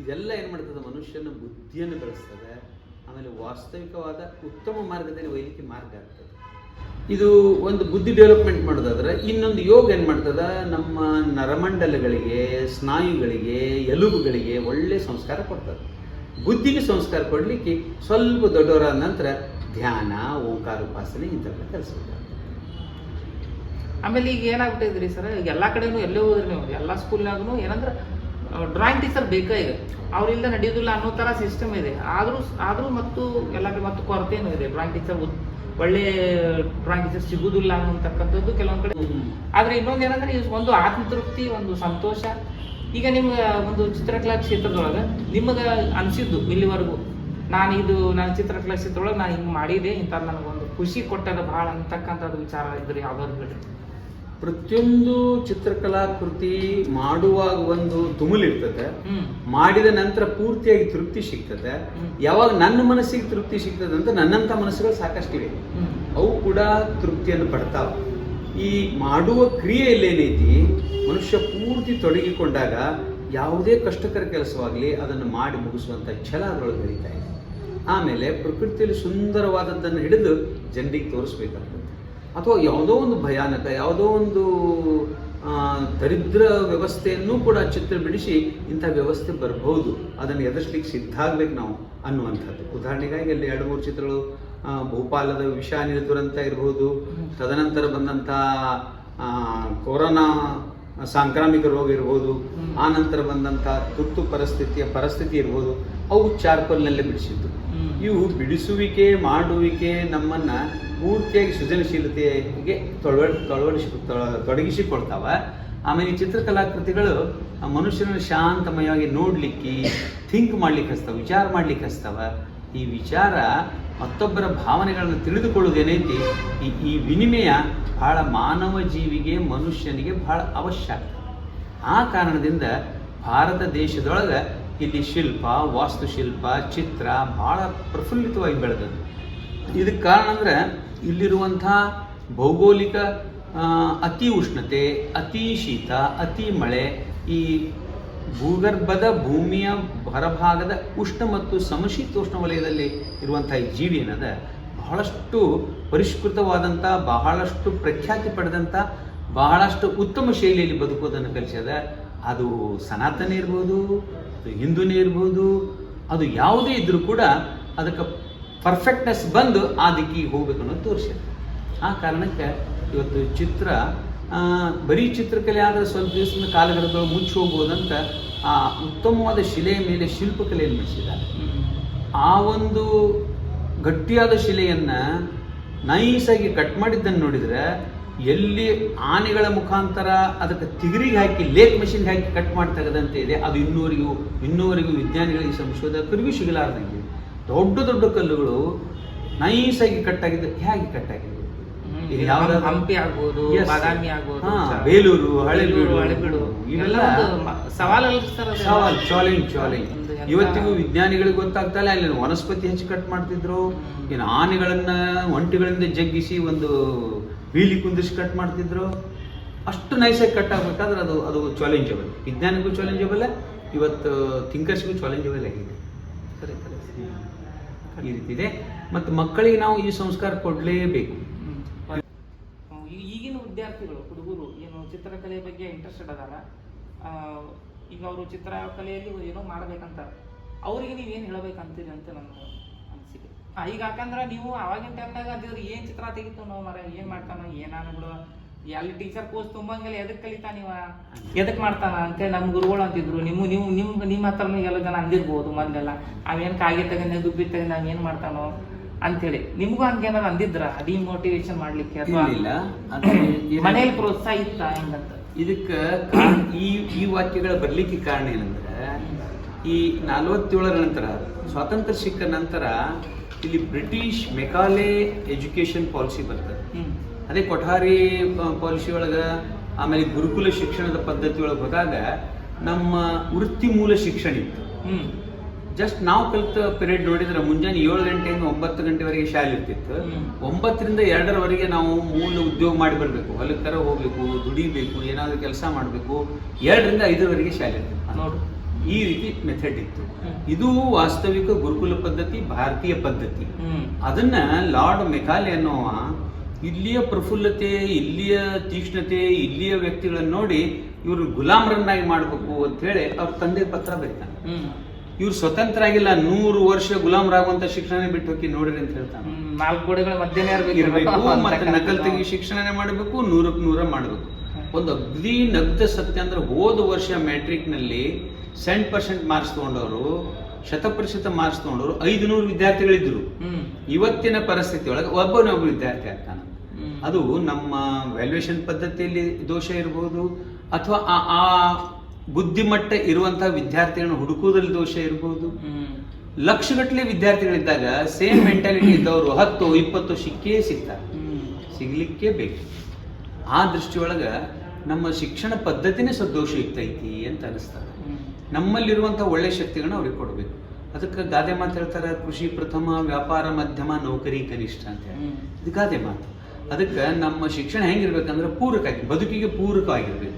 ಇದೆಲ್ಲ ಏನು ಮಾಡ್ತದೆ, ಮನುಷ್ಯನ ಬುದ್ಧಿಯನ್ನು ಬೆಳೆಸ್ತದೆ. ಆಮೇಲೆ ವಾಸ್ತವಿಕವಾದ ಉತ್ತಮ ಮಾರ್ಗದಲ್ಲಿ ಒಯ್ಲಿಕ್ಕೆ ಮಾರ್ಗ ಆಗ್ತದೆ. ಇದು ಒಂದು ಬುದ್ಧಿ ಡೆವಲಪ್ಮೆಂಟ್ ಮಾಡೋದಾದ್ರೆ, ಇನ್ನೊಂದು ಯೋಗ ಏನು ಮಾಡ್ತದೆ, ನಮ್ಮ ನರಮಂಡಲಗಳಿಗೆ, ಸ್ನಾಯುಗಳಿಗೆ, ಎಲುಬುಗಳಿಗೆ ಒಳ್ಳೆ ಸಂಸ್ಕಾರ ಕೊಡ್ತದೆ. ಬುದ್ಧಿಗೆ ಸಂಸ್ಕಾರ ಕೊಡಲಿಕ್ಕೆ ಸ್ವಲ್ಪ ದೊಡ್ಡವರಾದ ನಂತರ ಧ್ಯಾನ, ಓಂಕಾರ ಉಪಾಸನೆ ಇಂಥವೆಲ್ಲ ಕಲಿಸ್ಬೇಕು. ಆಮೇಲೆ ಈಗ ಏನಾಗ್ಬಿಟ್ಟಿದ್ರಿ ಸರ್, ಈಗ ಎಲ್ಲ ಕಡೆನೂ ಎಲ್ಲೇ ಹೋದ್ರಿ ನೀವು, ಎಲ್ಲ ಸ್ಕೂಲ್ನಾಗೂ ಏನಂದ್ರೆ ಡ್ರಾಯಿಂಗ್ ಟೀಚರ್ ಬೇಕಾ, ಈಗ ಅವರಿಂದ ನಡೆಯೋದಿಲ್ಲ ಅನ್ನೋ ಥರ ಸಿಸ್ಟಮ್ ಇದೆ. ಆದರೂ ಮತ್ತು ಎಲ್ಲ ಕಡೆ ಮತ್ತು ಕೊರತೆಯೂ ಇದೆ. ಡ್ರಾಯಿಂಗ್ ಟೀಚರ್ ಒಳ್ಳೆ ಡ್ರಾಯಿಂಗ್ ಟೀಚರ್ ಸಿಗುವುದಿಲ್ಲ ಅನ್ನತಕ್ಕಂಥದ್ದು ಕೆಲವೊಂದು ಕಡೆ. ಆದರೆ ಇನ್ನೊಂದು ಏನಂದ್ರೆ ಒಂದು ಆತ್ಮತೃಪ್ತಿ, ಒಂದು ಸಂತೋಷ. ಈಗ ನಿಮ್ಗೆ ಒಂದು ಚಿತ್ರಕಲಾ ಕ್ಷೇತ್ರದೊಳಗೆ ನಿಮಗೆ ಅನಿಸಿದ್ದು ಇಲ್ಲಿವರೆಗೂ, ನಾನು ಚಿತ್ರಕಲಾ ಕ್ಷೇತ್ರದೊಳಗೆ ನಾನು ಹಿಂಗೆ ಮಾಡಿದೆ, ಇಂಥದ್ದು ನನಗೊಂದು ಖುಷಿ ಕೊಟ್ಟದ ಭಾಳ ಅಂತಕ್ಕಂಥದ್ದು ವಿಚಾರ ಇದ್ರೆ ಯಾವ್ದಾದ್ರು ಹೇಳಿ. ಪ್ರತಿಯೊಂದು ಚಿತ್ರಕಲಾ ಕೃತಿ ಮಾಡುವಾಗ ಒಂದು ತುಮುಲಿರ್ತದೆ, ಮಾಡಿದ ನಂತರ ಪೂರ್ತಿಯಾಗಿ ತೃಪ್ತಿ ಸಿಗ್ತದೆ. ಯಾವಾಗ ನನ್ನ ಮನಸ್ಸಿಗೆ ತೃಪ್ತಿ ಸಿಗ್ತದೆ ಅಂತ ನನ್ನಂಥ ಮನಸ್ಸುಗಳು ಸಾಕಷ್ಟಿವೆ, ಅವು ಕೂಡ ತೃಪ್ತಿಯನ್ನು ಪಡ್ತಾವೆ. ಈ ಮಾಡುವ ಕ್ರಿಯೆಯಲ್ಲೇನೈತಿ, ಮನುಷ್ಯ ಪೂರ್ತಿ ತೊಡಗಿಕೊಂಡಾಗ ಯಾವುದೇ ಕಷ್ಟಕರ ಕೆಲಸವಾಗಲಿ ಅದನ್ನು ಮಾಡಿ ಮುಗಿಸುವಂಥ ಛಲ ಅದರೊಳಗೆ ಬೆಳೀತಾ ಇದೆ. ಆಮೇಲೆ ಪ್ರಕೃತಿಯಲ್ಲಿ ಸುಂದರವಾದದ್ದನ್ನು ಹಿಡಿದು ಜನರಿಗೆ ತೋರಿಸ್ಬೇಕಾಗ್ತದೆ. ಅಥವಾ ಯಾವುದೋ ಒಂದು ಭಯಾನಕ, ಯಾವುದೋ ಒಂದು ದರಿದ್ರ ವ್ಯವಸ್ಥೆಯನ್ನು ಕೂಡ ಚಿತ್ರ ಬಿಡಿಸಿ ಇಂಥ ವ್ಯವಸ್ಥೆ ಬರಬಹುದು, ಅದನ್ನು ಎದುರಿಸ್ಲಿಕ್ಕೆ ಸಿದ್ಧ ಆಗ್ಬೇಕು ನಾವು ಅನ್ನುವಂಥದ್ದು. ಉದಾಹರಣೆಗಾಗಿ ಅಲ್ಲಿ 2-3 ಚಿತ್ರಗಳು, ಭೂಪಾಲದ ವಿಷಾನಿಲ ದುರಂತ ಇರ್ಬೋದು, ತದನಂತರ ಬಂದಂಥ ಕೊರೋನಾ ಸಾಂಕ್ರಾಮಿಕ ರೋಗ ಇರ್ಬೋದು, ಆ ನಂತರ ಬಂದಂಥ ತುರ್ತು ಪರಿಸ್ಥಿತಿ ಇರ್ಬೋದು, ಅವು ಚಾರ್ಕೋಲ್ನಲ್ಲೇ ಬಿಡಿಸಿದ್ದು. ಇವು ಬಿಡಿಸುವಿಕೆ, ಮಾಡುವಿಕೆ ನಮ್ಮನ್ನು ಪೂರ್ತಿಯಾಗಿ ಸೃಜನಶೀಲತೆಗೆ ತೊಡಗಿಸಿಕೊಡ್ತಾವೆ. ಆಮೇಲೆ ಈ ಚಿತ್ರಕಲಾಕೃತಿಗಳು ಆ ಮನುಷ್ಯನ ಶಾಂತಮಯವಾಗಿ ನೋಡ್ಲಿಕ್ಕೆ, ಥಿಂಕ್ ಮಾಡ್ಲಿಕ್ಕೆ ಹಚ್ತಾವ, ವಿಚಾರ ಮಾಡ್ಲಿಕ್ಕೆ ಹಚ್ತಾವ. ಈ ವಿಚಾರ ಮತ್ತೊಬ್ಬರ ಭಾವನೆಗಳನ್ನು ತಿಳಿದುಕೊಳ್ಳುವುದೇನೈತಿ, ಈ ವಿನಿಮಯ ಬಹಳ ಮಾನವ ಜೀವಿಗೆ, ಮನುಷ್ಯನಿಗೆ ಬಹಳ ಅವಶ್ಯಕ. ಆ ಕಾರಣದಿಂದ ಭಾರತ ದೇಶದೊಳಗೆ ಇಲ್ಲಿ ಶಿಲ್ಪ, ವಾಸ್ತುಶಿಲ್ಪ, ಚಿತ್ರ ಬಹಳ ಪ್ರಫುಲ್ಲಿತವಾಗಿ ಬೆಳೆದದ್ದು. ಇದಕ್ಕೆ ಕಾರಣ ಅಂದ್ರೆ ಇಲ್ಲಿರುವಂಥ ಭೌಗೋಳಿಕ ಅತಿ ಉಷ್ಣತೆ, ಅತಿ ಶೀತ, ಅತಿ ಮಳೆ, ಈ ಭೂಗರ್ಭದ ಭೂಮಿಯ ಹೊರಭಾಗದ ಉಷ್ಣ ಮತ್ತು ಸಮಶೀತೋಷ್ಣ ವಲಯದಲ್ಲಿ ಇರುವಂಥ ಈ ಜೀವಿ ಏನದ ಬಹಳಷ್ಟು ಪರಿಷ್ಕೃತವಾದಂಥ, ಬಹಳಷ್ಟು ಪ್ರಖ್ಯಾತಿ ಪಡೆದಂಥ, ಬಹಳಷ್ಟು ಉತ್ತಮ ಶೈಲಿಯಲ್ಲಿ ಬದುಕೋದನ್ನು ಕಲಿಸ್ಯದ. ಅದು ಸನಾತನ ಇರ್ಬೋದು, ಅದು ಹಿಂದೂನೇ ಇರ್ಬೋದು, ಅದು ಯಾವುದೇ ಇದ್ರೂ ಕೂಡ ಅದಕ್ಕೆ ಪರ್ಫೆಕ್ಟ್ನೆಸ್ ಬಂದು ಆ ದಿಕ್ಕಿಗೆ ಹೋಗ್ಬೇಕು ಅನ್ನೋದು ತೋರಿಸ್ಯದ. ಆ ಕಾರಣಕ್ಕೆ ಇವತ್ತು ಚಿತ್ರ ಬರೀ ಚಿತ್ರಕಲೆ ಆದರೆ ಸ್ವಲ್ಪ ದಿವಸದ ಕಾಲಘಟ್ಟದೊಳಗೆ ಮುಚ್ಚಿ ಹೋಗ್ಬೋದಂತ ಆ ಉತ್ತಮವಾದ ಶಿಲೆಯ ಮೇಲೆ ಶಿಲ್ಪಕಲೆಯನ್ನು ಮಾಡಿಸಿದ್ದಾರೆ. ಆ ಒಂದು ಗಟ್ಟಿಯಾದ ಶಿಲೆಯನ್ನು ನೈಸಾಗಿ ಕಟ್ ಮಾಡಿದ್ದನ್ನು ನೋಡಿದರೆ ಎಲ್ಲಿ ಆನೆಗಳ ಮುಖಾಂತರ ಅದಕ್ಕೆ ತಿಗರಿಗೆ ಹಾಕಿ ಲೇತ್ ಮಷಿನ್ಗೆ ಹಾಕಿ ಕಟ್ ಮಾಡಿ ತೆಗೆದಂತೆ ಇದೆ. ಅದು ಇನ್ನೂವರೆಗೂ ವಿಜ್ಞಾನಿಗಳಿಗೆ, ಸಂಶೋಧಕರಿಗೂ ಸಿಗಲಾರ್ದಂಗೆ ದೊಡ್ಡ ದೊಡ್ಡ ಕಲ್ಲುಗಳು ನೈಸಾಗಿ ಕಟ್ಟಾಗಿದ್ದು. ಹೇಗೆ ಕಟ್ಟಾಗಿದೆ? ಹಂಪಿ ಆಗ್ಬೋದು, ಬಾದಾಮಿ ಆಗ್ಬೋದು, ಬೇಲೂರು, ಹಳೆಬೀಡು, ಇವೆಲ್ಲ ಸವಾಲು. ಚಾಲೆಂಜ್. ಇವತ್ತಿಗೂ ವಿಜ್ಞಾನಿಗಳಿಗೆ ಗೊತ್ತಾಗ್ತಾ ಇಲ್ಲ. ಅಲ್ಲಿ ವನಸ್ಪತಿ ಹೆಚ್ಚು ಕಟ್ ಮಾಡ್ತಿದ್ರು, ಏನು ಆನೆಗಳನ್ನ ಒಂಟಿಗಳಿಂದ ಜಗ್ಗಿಸಿ ಒಂದು ಬೀಲಿ ಕುಂದಿಸಿ ಕಟ್ ಮಾಡ್ತಿದ್ರು. ಅಷ್ಟು ನೈಸಾಗಿ ಕಟ್ ಆಗ್ಬೇಕಾದ್ರೆ ಅದು ಚಾಲೆಂಜಬಲ್. ವಿಜ್ಞಾನಿಗೂ ಚಾಲೆಂಜಬಲ್, ಇವತ್ತು ಥಿಂಕರ್ಸ್ಗೂ ಚಾಲೆಂಜಬಲ್ ಆಗಿದೆ. ಈ ರೀತಿ ಇದೆ. ಮತ್ತು ಮಕ್ಕಳಿಗೆ ನಾವು ಈ ಸಂಸ್ಕಾರ ಕೊಡಲೇಬೇಕು. ಈಗಿನ ವಿದ್ಯಾರ್ಥಿಗಳು, ಹುಡುಗರು ಏನು ಚಿತ್ರಕಲೆ ಬಗ್ಗೆ ಇಂಟ್ರೆಸ್ಟೆಡ್ ಅದಾರ, ಈಗ ಅವರು ಚಿತ್ರಕಲೆಯಲ್ಲಿ ಏನೋ ಮಾಡ್ಬೇಕಂತ, ಅವರಿಗೆ ನೀವೇನು ಹೇಳ್ಬೇಕಂತೀರಿ ಅಂತ ನನ್ನ ಅನಿಸಿಕೆ. ಈಗ ಯಾಕಂದ್ರೆ ನೀವು ಅವಾಗಿನ ಟೈಮ್ನಾಗ ಅಂತಿದ್ರಿ ಏನು ಚಿತ್ರ ತೆಗಿತು ನಾವು ಮರ ಏನು ಮಾಡ್ತಾನ, ಏನಾನು ಬಿಡುವ, ಎಲ್ಲಿ ಟೀಚರ್ ಕೋರ್ಸ್ ತುಂಬಂಗೆಲ್ಲ ಎದಕ್ಕೆ ಕಲಿತಾ ನೀವ, ಎದಕ್ಕೆ ಮಾಡ್ತಾನ ಅಂತೇಳಿ ನಮ್ಮ ಗುರುಗಳು ಅಂತಿದ್ರು. ನಿಮ್ಮ ಹತ್ರನೂ ಎಲ್ಲ ಜನ ಅಂದಿರ್ಬೋದು ಮೊದಲೆಲ್ಲ, ಅವೇನು ಕಾಗೆ ತಗೊಂಡು ದುಬ್ಬಿ ತಗೊಂಡು ನಾವೇನು ಮಾಡ್ತಾನೋ ಅಂತೇಳಿ. ನಿಮಗೂ ಹಂಗೇನಾದ್ರು ಅಂದಿದ್ರ ಡಿಮೋಟಿವೇಶನ್ ಮಾಡ್ಲಿಕ್ಕೆ, ಅಥವಾ ಮನೇಲಿ ಪ್ರೋತ್ಸಾಹ ಇತ್ತ ಹೆಂಗಂತ? ಇದಕ್ಕೆ ಈ ವಾಕ್ಯಗಳ ಬರ್ಲಿಕ್ಕೆ ಕಾರಣ ಏನಂದ್ರೆ, ಈ 47ರ ನಂತರ, ಸ್ವಾತಂತ್ರ್ಯ ಸಿಕ್ಕ ನಂತರ ಇಲ್ಲಿ ಬ್ರಿಟಿಷ್ ಮೆಕಾಲೆ ಎಜುಕೇಶನ್ ಪಾಲಿಸಿ ಬರ್ತದೆ. ಅದೇ ಕೊಠಾರಿ ಪಾಲಿಸಿ ಒಳಗೆ, ಆಮೇಲೆ ಗುರುಕುಲ ಶಿಕ್ಷಣದ ಪದ್ಧತಿ ಒಳಗೆ ಹೋದಾಗ ನಮ್ಮ ವೃತ್ತಿ ಮೂಲ ಶಿಕ್ಷಣ ಇತ್ತು. ಜಸ್ಟ್ ನಾವು ಕಲಿತ ಪೀರಿಯಡ್ ನೋಡಿದ್ರೆ ಮುಂಜಾನೆ 7 ಗಂಟೆಯಿಂದ 9 ಗಂಟೆವರೆಗೆ ಶಾಲೆ ಇರ್ತಿತ್ತು. 9ರಿಂದ 2ರವರೆಗೆ ನಾವು ಮೂಲ ಉದ್ಯೋಗ ಮಾಡಿ ಬರಬೇಕು, ಹೊಲಕ್ಕರ ಹೋಗ್ಬೇಕು, ದುಡಿಬೇಕು, ಏನಾದರೂ ಕೆಲಸ ಮಾಡಬೇಕು. 2ರಿಂದ 5ರವರೆಗೆ ಶಾಲೆ ಇರ್ತಿತ್ತು. ನೋಡಿ, ಈ ರೀತಿ ಮೆಥಡ್ ಇತ್ತು. ಇದು ವಾಸ್ತವಿಕ ಗುರುಕುಲ ಪದ್ಧತಿ, ಭಾರತೀಯ ಪದ್ಧತಿ. ಅದನ್ನ ಲಾರ್ಡ್ ಮೆಕಾಲೆ ಅನ್ನುವ ಇಲ್ಲಿಯ ಪ್ರಫುಲ್ಲತೆ, ಇಲ್ಲಿಯ ತೀಕ್ಷ್ಣತೆ, ಇಲ್ಲಿಯ ವ್ಯಕ್ತಿಗಳನ್ನು ನೋಡಿ ಇವರು ಗುಲಾಮರನ್ನಾಗಿ ಮಾಡಬೇಕು ಅಂತ ಹೇಳಿ ಅವ್ರ ತಂದೆ ಪತ್ರ ಬರೀತಾನೆ. ಇವ್ರು ಸ್ವತಂತ್ರ ಆಗಿಲ್ಲ, 100 ವರ್ಷ ಗುಲಾಮರಾಗುವಂತ ಶಿಕ್ಷಣ ಬಿಟ್ಟು ಹೋಗಿ ನೋಡ್ರಿ ಅಂತ ಹೇಳ್ತಾನೆ. 4 ಗೋಡೆಗಳ ಮಧ್ಯೆ ಇರಬೇಕು, ಮತ್ತೆ ನಕಲ್ ತೆಗಿ ಶಿಕ್ಷಣನೇ ಮಾಡಬೇಕು, 100ಕ್ಕೆ 100 ಮಾಡಬೇಕು. ಒಂದು ಅಗ್ದಿ ನಗ್ದ ಸತ್ಯ ಅಂದ್ರೆ, ಹೋದ ವರ್ಷ ಮ್ಯಾಟ್ರಿಕ್ ನಲ್ಲಿ 100% ಮಾರ್ಕ್ಸ್ ತಗೊಂಡವರು, 100% ಮಾರ್ಕ್ಸ್ ತಗೊಂಡವರು 500 ವಿದ್ಯಾರ್ಥಿಗಳಿದ್ರು. ಇವತ್ತಿನ ಪರಿಸ್ಥಿತಿ ಒಳಗೆ ಒಬ್ಬ ವಿದ್ಯಾರ್ಥಿ ಆಗ್ತಾನೆ. ಅದು ನಮ್ಮ ವ್ಯಾಲ್ಯೂಯೇಷನ್ ಪದ್ಧತಿಯಲ್ಲಿ ದೋಷ ಇರಬಹುದು, ಅಥವಾ ಆ ಬುದ್ಧಿಮಟ್ಟ ಇರುವಂತಹ ವಿದ್ಯಾರ್ಥಿಗಳನ್ನ ಹುಡುಕುವುದರಲ್ಲಿ ದೋಷ ಇರಬಹುದು. ಲಕ್ಷಗಟ್ಟಲೆ ವಿದ್ಯಾರ್ಥಿಗಳಿದ್ದಾಗ ಸೇಮ್ ಮೆಂಟಾಲಿಟಿ ಇದ್ದವರು 10-20 ಸಿಕ್ಕೇ ಸಿಗ್ತಾರೆ, ಸಿಗ್ಲಿಕ್ಕೆ ಬೇಕು. ಆ ದೃಷ್ಟಿಯೊಳಗೆ ನಮ್ಮ ಶಿಕ್ಷಣ ಪದ್ಧತಿನೇ ಸದೋಷಯುಕ್ತ ಐತಿ ಅಂತ ಅನಿಸ್ತಾರೆ. ನಮ್ಮಲ್ಲಿರುವಂಥ ಒಳ್ಳೆ ಶಕ್ತಿಗಳನ್ನ ಅವ್ರಿಗೆ ಕೊಡಬೇಕು. ಅದಕ್ಕೆ ಗಾದೆ ಮಾತು ಹೇಳ್ತಾರೆ, ಕೃಷಿ ಪ್ರಥಮ, ವ್ಯಾಪಾರ ಮಧ್ಯಮ, ನೌಕರಿ ಕನಿಷ್ಠ ಅಂತ ಹೇಳಿ. ಇದು ಗಾದೆ ಮಾತು. ಅದಕ್ಕೆ ನಮ್ಮ ಶಿಕ್ಷಣ ಹೆಂಗಿರ್ಬೇಕಂದ್ರೆ ಪೂರಕವಾಗಿ, ಬದುಕಿಗೆ ಪೂರಕವಾಗಿರ್ಬೇಕು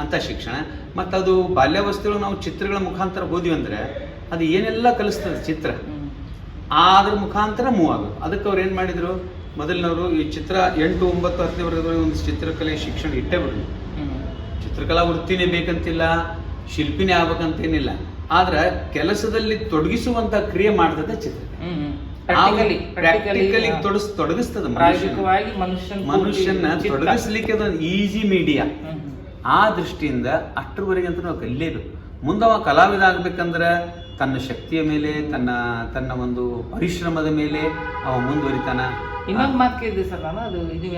ಅಂತ ಶಿಕ್ಷಣ. ಮತ್ತು ಅದು ಬಾಲ್ಯಾವಸ್ಥೆಗಳು ನಾವು ಚಿತ್ರಗಳ ಮುಖಾಂತರ ಹೋದ್ವಿ ಅಂದ್ರೆ ಅದು ಏನೆಲ್ಲ ಕಲಿಸ್ತದೆ ಚಿತ್ರ, ಅದ್ರ ಮುಖಾಂತರ ಮೂವ್ ಆಗೋದು. ಅದಕ್ಕೆ ಅವ್ರು ಏನು ಮಾಡಿದ್ರು, ಮೊದಲಿನವರು ಈ ಚಿತ್ರ 8, 9, 10ನೇ ವರ್ಗದೊಳಗೆ ಒಂದು ಚಿತ್ರಕಲೆ ಶಿಕ್ಷಣ ಇಟ್ಟೇ ಬಿಡೋದು. ಚಿತ್ರಕಲಾ ವೃತ್ತಿನೇ ಬೇಕಂತಿಲ್ಲ, ಶಿಲ್ಪಿನೇ ಆಗ್ಬೇಕಂತೇನಿಲ್ಲ, ಆದ್ರೆ ಕೆಲಸದಲ್ಲಿ ತೊಡಗಿಸುವಂತ ಕ್ರಿಯೆ ಮಾಡ್ತದೆ ಚಿತ್ರ. ತೊಡಗಿಸ್ತದ ಮನುಷ್ಯನ ತೊಡಗಿಸ್ಲಿಕ್ಕೆ ಅದೊಂದು ಈಸಿ ಮೀಡಿಯಾ. ಆ ದೃಷ್ಟಿಯಿಂದ ಅಷ್ಟರವರೆಗೆ ಅಂತ ನಾವು ಕಲಿಯಬೇಕು. ಮುಂದೆ ಅವ ಕಲಾವಿದ ಆಗ್ಬೇಕಂದ್ರೆ ತನ್ನ ಶಕ್ತಿಯ ಮೇಲೆ ತನ್ನ ಒಂದು ಪರಿಶ್ರಮದ ಮೇಲೆ ಅವ ಮುಂದುವರಿತಾನ. ಇನ್ನೊಂದು ಮಾತು ಕೇಳಿದೆ ಸರ್ ನಾನು, ಅದು ಈಗ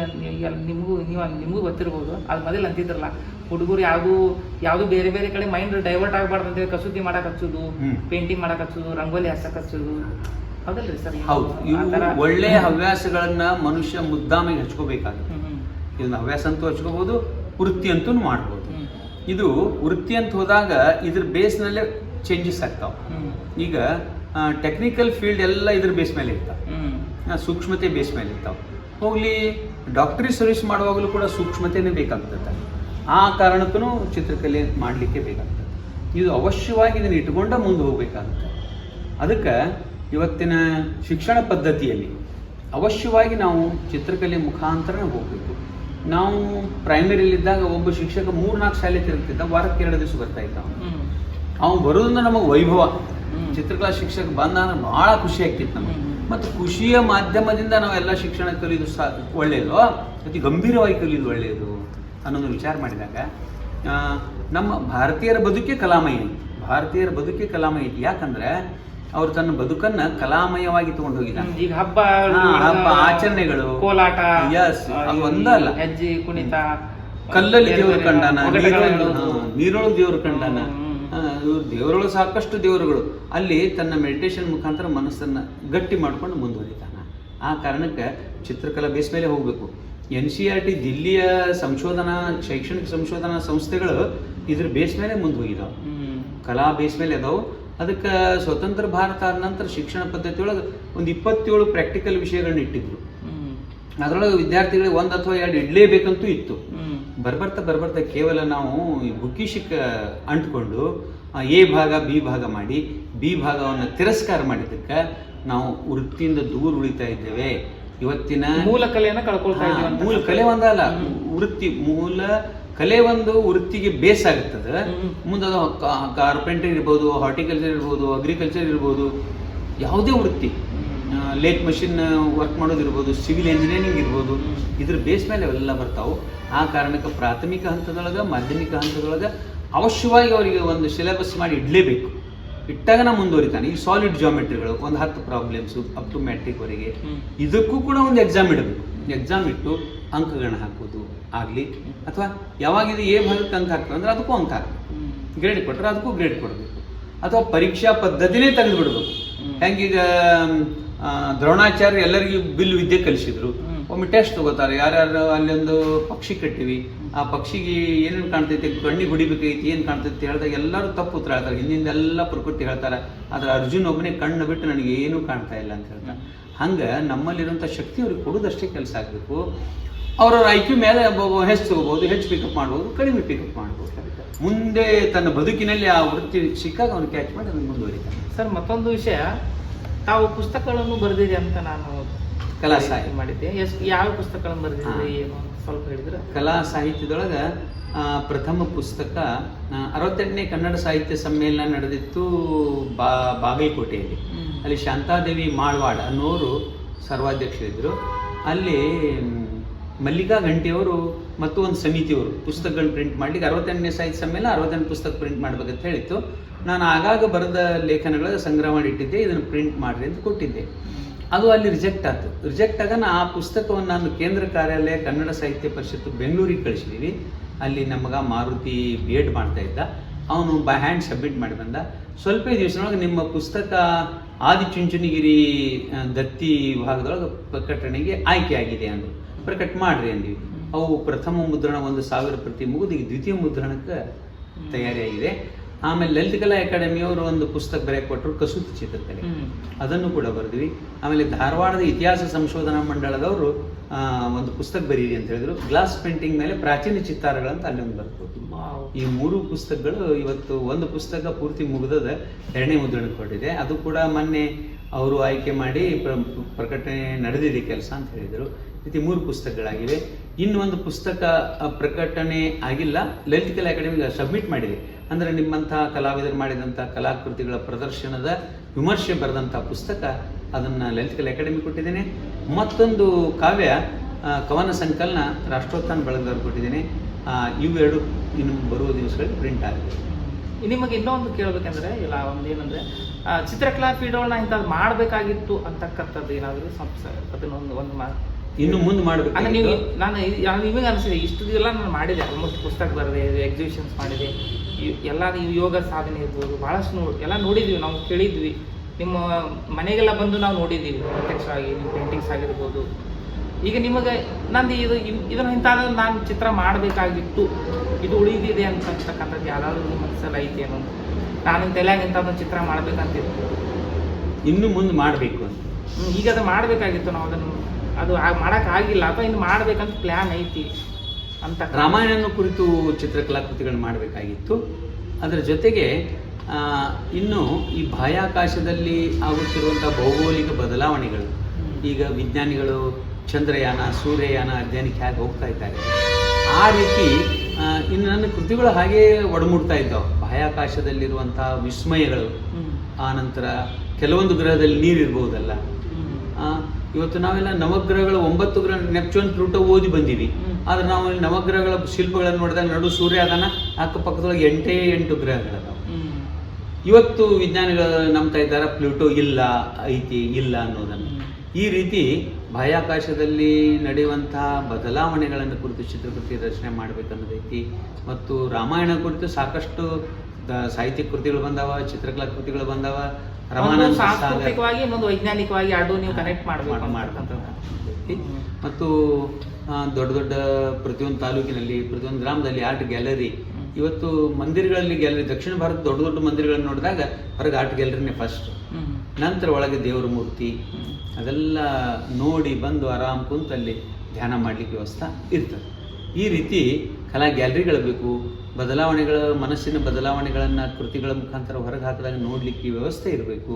ನಿಮಗೂ ಗೊತ್ತಿರ್ಬೋದು, ಅದು ಮೊದಲು ಅಂತಿದ್ರಲ್ಲ, ಹುಡುಗರು ಯಾವುದು ಬೇರೆ ಬೇರೆ ಕಡೆ ಮೈಂಡ್ ಡೈವರ್ಟ್ ಆಗಬಾರ್ದು ಅಂತೇಳಿ ಕಸೂತಿ ಮಾಡಕ್ ಹಚ್ಚೋದು, ಪೇಂಟಿಂಗ್ ಮಾಡಕ್ ಹಚ್ಚೋದು, ರಂಗೋಲಿ ಹಾಸಕ್ ಹಚ್ಚೋದು, ಹೌದಲ್ರಿ ಸರ್? ಹೌದು, ಇವು ಒಳ್ಳೆ ಹವ್ಯಾಸಗಳನ್ನ ಮನುಷ್ಯ ಮುದ್ದಾಮಿಗೆ ಹಚ್ಕೋಬೇಕಾಗುತ್ತೆ. ಇದನ್ನ ಹವ್ಯಾಸ ಅಂತೂ ಹಚ್ಕೋಬಹುದು, ವೃತ್ತಿ ಅಂತೂ ಮಾಡ್ಬೋದು. ಇದು ವೃತ್ತಿ ಅಂತ ಹೋದಾಗ ಇದ್ರ ಬೇಸ್ನಲ್ಲೇ ಚೇಂಜಸ್ ಆಗ್ತಾವ. ಈಗ ಟೆಕ್ನಿಕಲ್ ಫೀಲ್ಡ್ ಎಲ್ಲ ಇದ್ರ ಬೇಸ್ ಮೇಲೆ ಇರ್ತಾವ, ಸೂಕ್ಷ್ಮತೆ ಬೇಸ್ ಮೇಲೆ ಇರ್ತಾವ. ಹೋಗ್ಲಿ ಡಾಕ್ಟರಿ ಸರ್ವಿಸ್ ಮಾಡುವಾಗಲೂ ಕೂಡ ಸೂಕ್ಷ್ಮತೆನೇ ಬೇಕಾಗ್ತದೆ. ಆ ಕಾರಣಕ್ಕೂ ಚಿತ್ರಕಲೆ ಮಾಡಲಿಕ್ಕೆ ಬೇಕಾಗ್ತದೆ. ಇದು ಅವಶ್ಯವಾಗಿ ಇದನ್ನು ಇಟ್ಕೊಂಡ ಮುಂದೆ ಹೋಗ್ಬೇಕಾಗುತ್ತೆ. ಅದಕ್ಕೆ ಇವತ್ತಿನ ಶಿಕ್ಷಣ ಪದ್ಧತಿಯಲ್ಲಿ ಅವಶ್ಯವಾಗಿ ನಾವು ಚಿತ್ರಕಲೆ ಮುಖಾಂತರ ಹೋಗಬೇಕು. ನಾವು ಪ್ರೈಮರಿಲಿದ್ದಾಗ ಒಬ್ಬ ಶಿಕ್ಷಕ 3-4 ಶಾಲೆ ತಿರುಗ್ತಿದ್ದ, ವಾರಕ್ಕೆ 2 ದಿವಸ ಬರ್ತಾ ಇದ್ದ. ಅವ್ನು ಬರೋದ್ರಿಂದ ನಮಗೆ ವೈಭವ. ಚಿತ್ರಕಲಾ ಶಿಕ್ಷಕ ಬಂದ ಅಂದ್ರೆ ಭಾಳ ಖುಷಿ ಆಗ್ತಿತ್ತು ನಮಗೆ. ಮತ್ತು ಖುಷಿಯ ಮಾಧ್ಯಮದಿಂದ ನಾವೆಲ್ಲ ಶಿಕ್ಷಣ ಕಲಿಯೋದು ಒಳ್ಳೆಯದು, ಅತಿ ಗಂಭೀರವಾಗಿ ಕಲಿಯೋದು ಒಳ್ಳೆಯದು ಅನ್ನೋದು ವಿಚಾರ ಮಾಡಿದಾಗ ನಮ್ಮ ಭಾರತೀಯರ ಬದುಕೇ ಕಲಾಮಯ ಐತಿ. ಯಾಕಂದ್ರೆ ಅವ್ರು ತನ್ನ ಬದುಕನ್ನ ಕಲಾಮಯವಾಗಿ ತಗೊಂಡು ಹೋಗಿದ್ದಾರೆ. ಈಗ ಹಬ್ಬ ಆಚರಣೆಗಳು, ಕೋಲಾಟ, ಒಂದಲ್ಲ, ಹೆಜ್ಜೆ ಕುಣಿತ, ಕಲ್ಲಲ್ಲಿ ದೇವರು ಕಂಡಾನ, ನೀರೊಳಗೆ ದೇವರು ಕಂಡಾನ, ದೇವರುಗಳು ಸಾಕಷ್ಟು ದೇವರುಗಳು. ಅಲ್ಲಿ ತನ್ನ ಮೆಡಿಟೇಷನ್ ಮುಖಾಂತರ ಮನಸ್ಸನ್ನ ಗಟ್ಟಿ ಮಾಡ್ಕೊಂಡು ಮುಂದುವರಿತಾನ. ಆ ಕಾರಣಕ್ಕೆ ಚಿತ್ರಕಲಾ ಬೇಸ್ ಮೇಲೆ ಹೋಗ್ಬೇಕು. NCERT ದಿಲ್ಲಿಯ ಶೈಕ್ಷಣಿಕ ಸಂಶೋಧನಾ ಸಂಸ್ಥೆಗಳು ಇದ್ರ ಬೇಸ್ ಮೇಲೆ ಮುಂದೆ ಹೋಗಿದಾವೆ, ಕಲಾ ಬೇಸ್ ಮೇಲೆ ಅದಾವು. ಅದಕ್ಕೆ ಸ್ವತಂತ್ರ ಭಾರತ ಆದ ನಂತರ ಶಿಕ್ಷಣ ಪದ್ಧತಿ ಒಳಗೆ ಒಂದು 27 ಪ್ರಾಕ್ಟಿಕಲ್ ವಿಷಯಗಳನ್ನ ಇಟ್ಟಿದ್ರು. ಅದರೊಳಗೆ ವಿದ್ಯಾರ್ಥಿಗಳಿಗೆ 1 ಅಥವಾ 2 ಇಡಲೇಬೇಕಂತೂ ಇತ್ತು. ಬರ್ಬರ್ತಾ ಕೇವಲ ನಾವು ಈ ಬುಕ್ಕಿಶಕ್ಕೆ ಅಂಟ್ಕೊಂಡು A ಭಾಗ B ಭಾಗ ಮಾಡಿ B ಭಾಗವನ್ನು ತಿರಸ್ಕಾರ ಮಾಡಿದ್ದಕ್ಕೆ ನಾವು ವೃತ್ತಿಯಿಂದ ದೂರ ಉಳಿತಾ ಇದ್ದೇವೆ. ಇವತ್ತಿನ ಮೂಲ ಕಲೆಯನ್ನು ಕಳ್ಕೊಳ್ತಾ ಇದ್ದೀವಿ. ಮೂಲ ಕಲೆ ಒಂದಲ್ಲ, ಮೂಲ ಕಲೆ ಒಂದು ವೃತ್ತಿಗೆ ಬೇಸ್ ಆಗುತ್ತದೆ. ಮುಂದೆ ಅದು ಕಾರ್ಪೆಂಟರ್ ಇರ್ಬೋದು, ಹಾರ್ಟಿಕಲ್ಚರ್ ಇರ್ಬೋದು, ಅಗ್ರಿಕಲ್ಚರ್ ಇರ್ಬೋದು, ಯಾವುದೇ ವೃತ್ತಿ, ಲೇತ್ ಮಷಿನ್ ವರ್ಕ್ ಮಾಡೋದಿರ್ಬೋದು, ಸಿವಿಲ್ ಇಂಜಿನಿಯರಿಂಗ್ ಇರ್ಬೋದು, ಇದ್ರ ಬೇಸ್ ಮೇಲೆ ಅವೆಲ್ಲ ಬರ್ತಾವೆ. ಆ ಕಾರಣಕ್ಕೆ ಪ್ರಾಥಮಿಕ ಹಂತದೊಳಗೆ, ಮಾಧ್ಯಮಿಕ ಹಂತದೊಳಗೆ ಅವಶ್ಯವಾಗಿ ಅವರಿಗೆ ಒಂದು ಸಿಲೆಬಸ್ ಮಾಡಿ ಇಡಲೇಬೇಕು. ಇಟ್ಟಾಗ ನಾ ಮುಂದುವರಿತಾನೆ. ಈ ಸಾಲಿಡ್ ಜಾಮೆಟ್ರಿಗಳು ಒಂದು 10 ಪ್ರಾಬ್ಲಮ್ಸು ಅಪ್ ಟು ಮ್ಯಾಟ್ರಿಕ್ವರೆಗೆ, ಇದಕ್ಕೂ ಕೂಡ ಒಂದು ಎಕ್ಸಾಮ್ ಇಡಬೇಕು. ಎಕ್ಸಾಮ್ ಇಟ್ಟು ಅಂಕಗಳನ್ನ ಹಾಕೋದು ಆಗಲಿ, ಅಥವಾ ಯಾವಾಗಿದು A ಭಾಗಕ್ಕೆ ಅಂಕ ಹಾಕ್ತದೆ ಅಂದ್ರೆ ಅದಕ್ಕೂ ಅಂಕ ಹಾಕಬೇಕು. ಗ್ರೇಡ್ ಕೊಟ್ಟರೆ ಅದಕ್ಕೂ ಗ್ರೇಡ್ ಕೊಡಬೇಕು. ಅಥವಾ ಪರೀಕ್ಷಾ ಪದ್ಧತಿನೇ ತೆಗೆದು ಬಿಡಬೇಕು. ಹೆಂಗೀಗ ದ್ರೋಣಾಚಾರ್ಯ ಎಲ್ಲರಿಗೂ ಬಿಲ್ ವಿದ್ಯೆ ಕಲಿಸಿದ್ರು. ಒಮ್ಮೆ ಟೆಸ್ಟ್ ತಗೋತಾರೆ, ಯಾರ್ಯಾರು ಅಲ್ಲೊಂದು ಪಕ್ಷಿ ಕಟ್ಟಿವಿ, ಆ ಪಕ್ಷಿಗೆ ಏನೇನು ಕಾಣ್ತೈತಿ, ಕಣ್ಣಿಗೆ ಹೊಡಿಬೇಕೈತಿ, ಏನು ಕಾಣ್ತೈತಿ ಹೇಳಿದಾಗ ಎಲ್ಲರೂ ತಪ್ಪು ಉತ್ತರ ಹೇಳ್ತಾರೆ. ಹಿಂದಿಂದೆಲ್ಲ ಪ್ರಕೃತಿ ಹೇಳ್ತಾರೆ, ಆದರೆ ಅರ್ಜುನ್ ಒಬ್ಬನೇ ಕಣ್ಣು ಬಿಟ್ಟು ನನಗೆ ಏನೂ ಕಾಣ್ತಾ ಇಲ್ಲ ಅಂತ ಹೇಳ್ತಾರೆ. ಹಂಗೆ ನಮ್ಮಲ್ಲಿರುವಂಥ ಶಕ್ತಿ ಅವ್ರಿಗೆ ಕೊಡೋದಷ್ಟೇ ಕೆಲಸ ಆಗಬೇಕು. ಅವ್ರವ್ರ IQ ಮೇಲೆ ಹೆಚ್ಚು ತಗೋಬೋದು, ಹೆಚ್ಚು ಪಿಕಪ್ ಮಾಡ್ಬೋದು, ಕಡಿಮೆ ಪಿಕಪ್ ಮಾಡ್ಬೋದು. ಮುಂದೆ ತನ್ನ ಬದುಕಿನಲ್ಲಿ ಆ ವೃತ್ತಿ ಸಿಕ್ಕಾಗ ಅವನು ಕ್ಯಾಚ್ ಮಾಡಿ ಅದನ್ನು ಮುಂದುವರಿತಾನೆ. ಸರ್, ಮತ್ತೊಂದು ವಿಷಯ, ತಾವು ಪುಸ್ತಕಗಳನ್ನು ಬರೆದಿದೆ ಅಂತ ನಾನು ಕಲಾ ಸಾಹಿತ್ಯ ಮಾಡಿದ್ದೆ. ಯಾವ ಪುಸ್ತಕಗಳನ್ನು ಬರೆದಿದ್ರಿ ಏನು ಸ್ವಲ್ಪ ಹೇಳಿದ್ರೆ? ಕಲಾ ಸಾಹಿತ್ಯದೊಳಗೆ ಪ್ರಥಮ ಪುಸ್ತಕ 68ನೇ ಕನ್ನಡ ಸಾಹಿತ್ಯ ಸಮ್ಮೇಳನ ನಡೆದಿತ್ತು ಬಾಗಲಕೋಟೆಯಲ್ಲಿ. ಅಲ್ಲಿ ಶಾಂತಾದೇವಿ ಮಾಳ್ವಾಡ್ ಅನ್ನೋರು ಸರ್ವಾಧ್ಯಕ್ಷರಿದ್ದರು. ಅಲ್ಲಿ ಮಲ್ಲಿಕಾ ಗಂಟಿಯವರು ಮತ್ತು ಒಂದು ಸಮಿತಿಯವರು ಪುಸ್ತಕಗಳನ್ನ ಪ್ರಿಂಟ್ ಮಾಡ್ಲಿಕ್ಕೆ 68ನೇ ಸಾಹಿತ್ಯ ಸಮ್ಮೇಳನ 68 ಪುಸ್ತಕ ಪ್ರಿಂಟ್ ಮಾಡ್ಬೇಕಂತ ಹೇಳಿತ್ತು. ನಾನು ಆಗಾಗ ಬರೆದ ಲೇಖನಗಳ ಸಂಗ್ರಹ ಮಾಡಿ ಇಟ್ಟಿದ್ದೆ, ಇದನ್ನು ಪ್ರಿಂಟ್ ಮಾಡಿರಿ ಅಂತ ಕೊಟ್ಟಿದ್ದೆ. ಅದು ಅಲ್ಲಿ ರಿಜೆಕ್ಟ್ ಆಯ್ತು. ರಿಜೆಕ್ಟ್ ಆಗ ಆ ಪುಸ್ತಕವನ್ನು ನಾನು ಕೇಂದ್ರ ಕಾರ್ಯಾಲಯ ಕನ್ನಡ ಸಾಹಿತ್ಯ ಪರಿಷತ್ತು ಬೆಂಗಳೂರಿಗೆ ಕಳಿಸಿದ್ದೀವಿ. ಅಲ್ಲಿ ನಮಗ ಮಾರುತಿ B.Ed ಮಾಡ್ತಾ ಇದ್ದ, ಅವನು ಬೈ ಹ್ಯಾಂಡ್ ಸಬ್ಮಿಟ್ ಮಾಡಿ ಬಂದ. ಸ್ವಲ್ಪ ದಿವಸದೊಳಗೆ ನಿಮ್ಮ ಪುಸ್ತಕ ಆದಿಚುಂಚನಗಿರಿ ದತ್ತಿ ವಿಭಾಗದೊಳಗೆ ಪ್ರಕಟಣೆಗೆ ಆಯ್ಕೆ ಆಗಿದೆ ಅಂದರು. ಪ್ರಕಟ ಮಾಡ್ರಿ ಅಂದಿವಿ. ಅವು ಪ್ರಥಮ ಮುದ್ರಣ 1000 ಪ್ರತಿ ಮುಗಿದು ಈಗ ದ್ವಿತೀಯ ಮುದ್ರಣಕ್ಕೆ ತಯಾರಿಯಾಗಿದೆ. ಆಮೇಲೆ ಲಲಿತ ಕಲಾ ಅಕಾಡೆಮಿಯವರು ಒಂದು ಪುಸ್ತಕ ಬರೆಯಕ್ಕೆ ಕೊಟ್ಟರು, ಕಸೂತಿ ಚಿತ್ರಕಲೆ, ಅದನ್ನು ಕೂಡ ಬರೆದ್ವಿ. ಆಮೇಲೆ ಧಾರವಾಡದ ಇತಿಹಾಸ ಸಂಶೋಧನಾ ಮಂಡಳದವರು ಒಂದು ಪುಸ್ತಕ ಬರೀರಿ ಅಂತ ಹೇಳಿದ್ರು. ಗ್ಲಾಸ್ ಪೇಂಟಿಂಗ್ ಮೇಲೆ ಪ್ರಾಚೀನ ಚಿತ್ತಾರಗಳಂತ ಅಲ್ಲೊಂದು ಬರ್ಕೊಟ್ಟು. ಈ 3 ಪುಸ್ತಕಗಳು ಇವತ್ತು ಒಂದು ಪುಸ್ತಕ ಪೂರ್ತಿ ಮುಗಿದದ 2ನೇ ಮುದ್ರಣಕ್ಕೆ ಕೊಟ್ಟಿದೆ. ಅದು ಕೂಡ ಮೊನ್ನೆ ಅವರು ಆಯ್ಕೆ ಮಾಡಿ ಪ್ರಕಟಣೆ ನಡೆದಿದೆ ಕೆಲಸ ಅಂತ ಹೇಳಿದರು. ರೀತಿ 3 ಪುಸ್ತಕಗಳಾಗಿವೆ. ಇನ್ನು ಒಂದು ಪುಸ್ತಕ ಪ್ರಕಟಣೆ ಆಗಿಲ್ಲ, ಲಲಿತ ಕಲಾ ಅಕಾಡೆಮಿಗೆ ಸಬ್ಮಿಟ್ ಮಾಡಿದೆ. ಅಂದರೆ ನಿಮ್ಮಂಥ ಕಲಾವಿದರು ಮಾಡಿದಂಥ ಕಲಾಕೃತಿಗಳ ಪ್ರದರ್ಶನದ ವಿಮರ್ಶೆ ಬರೆದಂಥ ಪುಸ್ತಕ, ಅದನ್ನು ಲಲಿತ ಕಲಾ ಅಕಾಡೆಮಿ ಕೊಟ್ಟಿದ್ದೇನೆ. ಮತ್ತೊಂದು ಕಾವ್ಯ ಕವನ ಸಂಕಲನ ರಾಷ್ಟ್ರೋತ್ಥಾನ ಬಳಗದವ್ರು ಕೊಟ್ಟಿದ್ದೇನೆ. ಇವೆರಡು ಇನ್ನು ಬರುವ ದಿವಸಗಳಲ್ಲಿ ಪ್ರಿಂಟ್ ಆಗಿದೆ. ನಿಮಗೆ ಇನ್ನೊಂದು ಕೇಳಬೇಕಂದ್ರೆ ಇಲ್ಲ ಒಂದು ಏನಂದ್ರೆ ಚಿತ್ರಕಲಾ ಫೀಲ್ಡ್ಗಳನ್ನ ಇಂಥದ್ದು ಮಾಡಬೇಕಾಗಿತ್ತು ಅಂತಕ್ಕಂಥದ್ದು ಏನಾದರೂ ಅದನ್ನೊಂದು ಒಂದು ಇನ್ನು ಮುಂದೆ ಮಾಡಬೇಕು. ಅಂದ್ರೆ ನೀವು ನಾನು ನಿಮಗೆ ಅನಿಸಿದೆ ಇಷ್ಟು ಎಲ್ಲ ನಾನು ಮಾಡಿದೆ, ಆಲ್ಮೋಸ್ಟ್ ಪುಸ್ತಕ ಬರೆದೆ, ಎಕ್ಸಿಬಿಷನ್ಸ್ ಮಾಡಿದೆ, ಎಲ್ಲ ನೀವು ಯೋಗ ಸಾಧನೆ ಇರ್ಬೋದು ಭಾಳಷ್ಟು ಎಲ್ಲ ನೋಡಿದ್ವಿ, ನಾವು ಕೇಳಿದ್ವಿ, ನಿಮ್ಮ ಮನೆಗೆಲ್ಲ ಬಂದು ನಾವು ನೋಡಿದ್ದೀವಿ ಪ್ರತ್ಯಕ್ಷವಾಗಿ, ನಿಮ್ಮ ಪೇಂಟಿಂಗ್ಸ್ ಆಗಿರ್ಬೋದು. ಈಗ ನಿಮಗೆ ನಂದು ಇದನ್ನು ಇಂಥದ್ದು ನಾನು ಚಿತ್ರ ಮಾಡಬೇಕಾಗಿತ್ತು, ಇದು ಉಳಿದಿದೆ ಅಂತಕ್ಕಂಥದ್ದು ಯಾವ್ದಾದ್ರು ನಿಮ್ಮ ಮನಸ್ಸಲ್ಲಿ ಐತಿ ಏನೋ, ನಾನು ತಲೆಯಾಗ ಇಂಥದ್ದೊಂದು ಚಿತ್ರ ಮಾಡ್ಬೇಕಂತಿತ್ತು, ಇನ್ನು ಮುಂದೆ ಮಾಡಬೇಕು ಅಂತ. ಈಗ ಅದು ಮಾಡಬೇಕಾಗಿತ್ತು, ನಾವು ಅದನ್ನು ಅದು ಮಾಡೋಕ್ಕಾಗಿಲ್ಲ ಅಥವಾ ಇನ್ನು ಮಾಡ್ಬೇಕಂತ ಪ್ಲ್ಯಾನ್ ಐತಿ ಅಂತ. ರಾಮಾಯಣ ಕುರಿತು ಚಿತ್ರಕಲಾಕೃತಿಗಳನ್ನು ಮಾಡಬೇಕಾಗಿತ್ತು. ಅದರ ಜೊತೆಗೆ ಇನ್ನು ಈ ಬಾಹ್ಯಾಕಾಶದಲ್ಲಿ ಆಗುತ್ತಿರುವಂಥ ಭೌಗೋಳಿಕ ಬದಲಾವಣೆಗಳು, ಈಗ ವಿಜ್ಞಾನಿಗಳು ಚಂದ್ರಯಾನ ಸೂರ್ಯಯಾನ ಅಧ್ಯಯನಕ್ಕೆ ಹೇಗೆ ಹೋಗ್ತಾ ಇದ್ದಾರೆ, ಆ ರೀತಿ ಇನ್ನು ನನ್ನ ಕೃತಿಗಳು ಹಾಗೇ ಒಡಮೂಡ್ತಾ ಇದ್ದಾವೆ. ಬಾಹ್ಯಾಕಾಶದಲ್ಲಿರುವಂಥ ವಿಸ್ಮಯಗಳು, ಆ ನಂತರ ಕೆಲವೊಂದು ಗ್ರಹದಲ್ಲಿ ನೀರಿರ್ಬೋದಲ್ಲ. ಇವತ್ತು ನಾವೆಲ್ಲ ನವಗ್ರಹಗಳು 9 ಗ್ರಹ ನೆಪ್ಚೂನ್ ಪ್ಲೂಟೋ ಓದಿ ಬಂದೀವಿ, ಆದ್ರೆ ನಾವು ನವಗ್ರಹಗಳ ಶಿಲ್ಪಗಳನ್ನು ನೋಡಿದಾಗ ನಡು ಸೂರ್ಯ ಅದನ್ನ ಅಕ್ಕಪಕ್ಕದೊಳಗೆ 8 ಗ್ರಹಗಳದಾವ. ಇವತ್ತು ವಿಜ್ಞಾನಿಗಳು ನಂಬ್ತಾ ಇದ್ದಾರೆ ಪ್ಲೂಟೋ ಇಲ್ಲ ಐತಿ ಇಲ್ಲ ಅನ್ನೋದನ್ನು. ಈ ರೀತಿ ಬಾಹ್ಯಾಕಾಶದಲ್ಲಿ ನಡೆಯುವಂತಹ ಬದಲಾವಣೆಗಳನ್ನು ಕುರಿತು ಚಿತ್ರಕೃತಿ ರಚನೆ ಮಾಡಬೇಕನ್ನೋದೈತಿ. ಮತ್ತು ರಾಮಾಯಣ ಕುರಿತು ಸಾಕಷ್ಟು ಸಾಹಿತ್ಯ ಕೃತಿಗಳು ಬಂದಾವ, ಚಿತ್ರಕಲಾ ಕೃತಿಗಳು ಬಂದಾವ. ಸಾಂಸ್ಕೃತಿಕವಾಗಿ ಇನ್ನೊಂದು ವೈಜ್ಞಾನಿಕವಾಗಿ ಎರಡು ನೀವು ಕನೆಕ್ಟ್ ಮಾಡ್ಬೇಕಂತ. ಮತ್ತು ದೊಡ್ಡ ದೊಡ್ಡ ಪ್ರತಿಯೊಂದು ತಾಲೂಕಿನಲ್ಲಿ ಪ್ರತಿಯೊಂದು ಗ್ರಾಮದಲ್ಲಿ ಆರ್ಟ್ ಗ್ಯಾಲರಿ, ಇವತ್ತು ಮಂದಿರಗಳಲ್ಲಿ ಗ್ಯಾಲರಿ, ದಕ್ಷಿಣ ಭಾರತ ದೊಡ್ಡ ದೊಡ್ಡ ಮಂದಿರಗಳನ್ನು ನೋಡಿದಾಗ ಹೊರಗೆ ಆರ್ಟ್ ಗ್ಯಾಲರಿನೇ ಫಸ್ಟ್, ನಂತರ ಒಳಗೆ ದೇವರ ಮೂರ್ತಿ, ಅದೆಲ್ಲ ನೋಡಿ ಬಂದು ಆರಾಮ್ ಕುಂತಲ್ಲಿ ಧ್ಯಾನ ಮಾಡಲಿಕ್ಕೆ ವ್ಯವಸ್ಥೆ ಇರ್ತದೆ. ಈ ರೀತಿ ಕಲಾ ಗ್ಯಾಲರಿಗಳು ಬೇಕು. ಬದಲಾವಣೆಗಳ ಮನಸ್ಸಿನ ಬದಲಾವಣೆಗಳನ್ನು ಕೃತಿಗಳ ಮುಖಾಂತರ ಹೊರಗೆ ಹಾಕಿದಾಗ ನೋಡ್ಲಿಕ್ಕೆ ವ್ಯವಸ್ಥೆ ಇರಬೇಕು.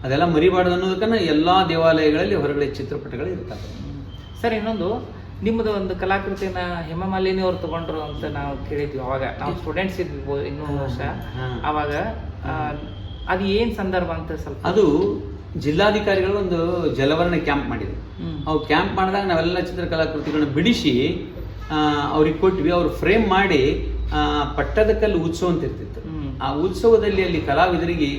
ಅದೆಲ್ಲ ಮರಿಬಾರ್ದು ಅನ್ನೋದಕ್ಕನ್ನ ಎಲ್ಲ ದೇವಾಲಯಗಳಲ್ಲಿ ಹೊರಗಡೆ ಚಿತ್ರಪಟಗಳು ಇರ್ತವೆ. ಸರ್, ಇನ್ನೊಂದು ನಿಮ್ಮದು ಒಂದು ಕಲಾಕೃತಿನ ಹೇಮಮಾಲಿನಿ ಅವ್ರು ತಗೊಂಡ್ರು ಅಂತ ನಾವು ಕೇಳಿದ್ವಿ. ಅವಾಗ ನಾವು ಸ್ಟೂಡೆಂಟ್ಸ್ ಇದ್ವಿ ಇನ್ನೊಂದು ವರ್ಷ. ಅವಾಗ ಅದು ಏನ್ ಸಂದರ್ಭ ಅಂತ ಸ್ವಲ್ಪ. ಅದು ಜಿಲ್ಲಾಧಿಕಾರಿಗಳು ಒಂದು ಜಲವರ್ಣ ಕ್ಯಾಂಪ್ ಮಾಡಿದ್ರು. ಅವು ಕ್ಯಾಂಪ್ ಮಾಡಿದಾಗ ನಾವೆಲ್ಲ ಚಿತ್ರಕಲಾಕೃತಿಗಳನ್ನ ಬಿಡಿಸಿ ಅವ್ರಿಗೆ ಕೊಟ್ವಿ. ಅವ್ರು ಫ್ರೇಮ್ ಮಾಡಿ ಪಟ್ಟದಕಲ್ಲು ಉತ್ಸವ ಅಂತ ಇರ್ತಿತ್ತು. ಆ ಉತ್ಸವದಲ್ಲಿ ಅಲ್ಲಿ ಕಲಾವಿದರಿಗೆ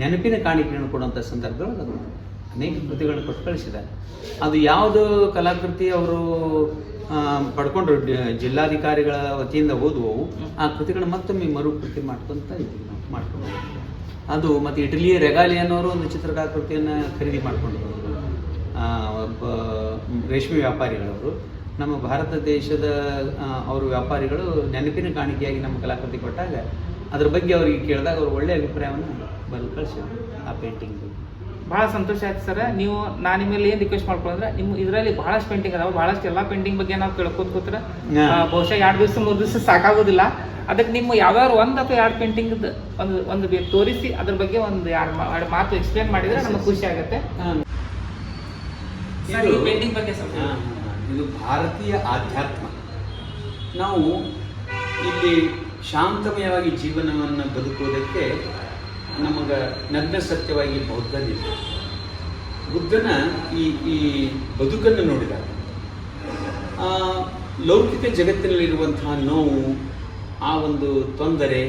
ನೆನಪಿನ ಕಾಣಿಕೆಯನ್ನು ಕೊಡುವಂಥ ಸಂದರ್ಭಗಳು ಅನೇಕ ಕೃತಿಗಳನ್ನು ಕೊಟ್ಟು ಕಳಿಸಿದ್ದಾರೆ. ಅದು ಯಾವುದು ಕಲಾಕೃತಿ ಅವರು ಪಡ್ಕೊಂಡ್ರು ಜಿಲ್ಲಾಧಿಕಾರಿಗಳ ವತಿಯಿಂದ ಓದುವವು, ಆ ಕೃತಿಗಳನ್ನ ಮತ್ತೊಮ್ಮೆ ಮರುಕೃತಿ ಮಾಡ್ಕೊತ ಇದ್ವಿ ನಾವು ಮಾಡ್ಕೊಂಡು. ಅದು ಮತ್ತು ಇಟಲಿಯ ರೆಗಾಲಿಯನ್ನವರು ಒಂದು ಚಿತ್ರಕಲಾಕೃತಿಯನ್ನು ಖರೀದಿ ಮಾಡ್ಕೊಂಡ್ರು. ಒಬ್ಬ ರೇಷ್ಮೆ ವ್ಯಾಪಾರಿಗಳವರು ನಮ್ಮ ಭಾರತ ದೇಶದ ಅವರು ವ್ಯಾಪಾರಿಗಳು ನೆನಪಿನ ಕಾಣಿಕೆಯಾಗಿ ನಮ್ಮ ಕಲಾಕೃತಿ ಕೊಟ್ಟಾಗ ಅದ್ರ ಬಗ್ಗೆ ಅವರಿಗೆ ಕೇಳಿದಾಗ ಅವರು ಒಳ್ಳೆಯ ಅಭಿಪ್ರಾಯವನ್ನು ಬರೆದು ಕಳಿಸಿದ್ರು ಆ ಪೇಂಟಿಂಗ್. ಭಾಳ ಸಂತೋಷ ಆಯ್ತು ಸರ್. ನೀವು ನಾನು ನಿಮ್ಮಲ್ಲಿ ಏನು ರಿಕ್ವೆಸ್ಟ್ ಮಾಡ್ಕೊಂಡ್ರೆ, ನಿಮ್ಮ ಇದರಲ್ಲಿ ಭಾಳಷ್ಟು ಪೇಂಟಿಂಗ್ ಅದಾವೆ, ಭಾಳಷ್ಟು ಎಲ್ಲ ಪೇಂಟಿಂಗ್ ಬಗ್ಗೆ ನಾವು ಕೇಳ್ಕೊತ್ಕೋತಾರೆ ಬಹುಶಃ 2 ದಿವಸ 3 ದಿವಸ ಸಾಕಾಗೋದಿಲ್ಲ. ಅದಕ್ಕೆ ನಿಮ್ಮ ಯಾವ್ದಾದ್ರು 1 ಅಥವಾ 2 ಪೇಂಟಿಂಗ್ ಒಂದು ತೋರಿಸಿ ಅದ್ರ ಬಗ್ಗೆ ಒಂದು 2 ಮಾತು ಎಕ್ಸ್ಪ್ಲೇನ್ ಮಾಡಿದರೆ ನಮಗೆ ಖುಷಿ ಆಗುತ್ತೆ. ಪೇಂಟಿಂಗ್ ಬಗ್ಗೆ ಸ್ವಲ್ಪ. ಇದು ಭಾರತೀಯ ಆಧ್ಯಾತ್ಮ. ನಾವು ಇಲ್ಲಿ ಶಾಂತಮಯವಾಗಿ ಜೀವನವನ್ನು ಬದುಕುವುದಕ್ಕೆ ನಮಗೆ ನಗ್ನ ಸತ್ಯವಾಗಿ ಬೌದ್ಧನಿದೆ. ಬುದ್ಧನ ಈ ಬದುಕನ್ನು ನೋಡಿದಾಗ ಲೌಕಿಕ ಜಗತ್ತಿನಲ್ಲಿರುವಂತಹ ನೋವು, ಆ ಒಂದು ತೊಂದರೆ,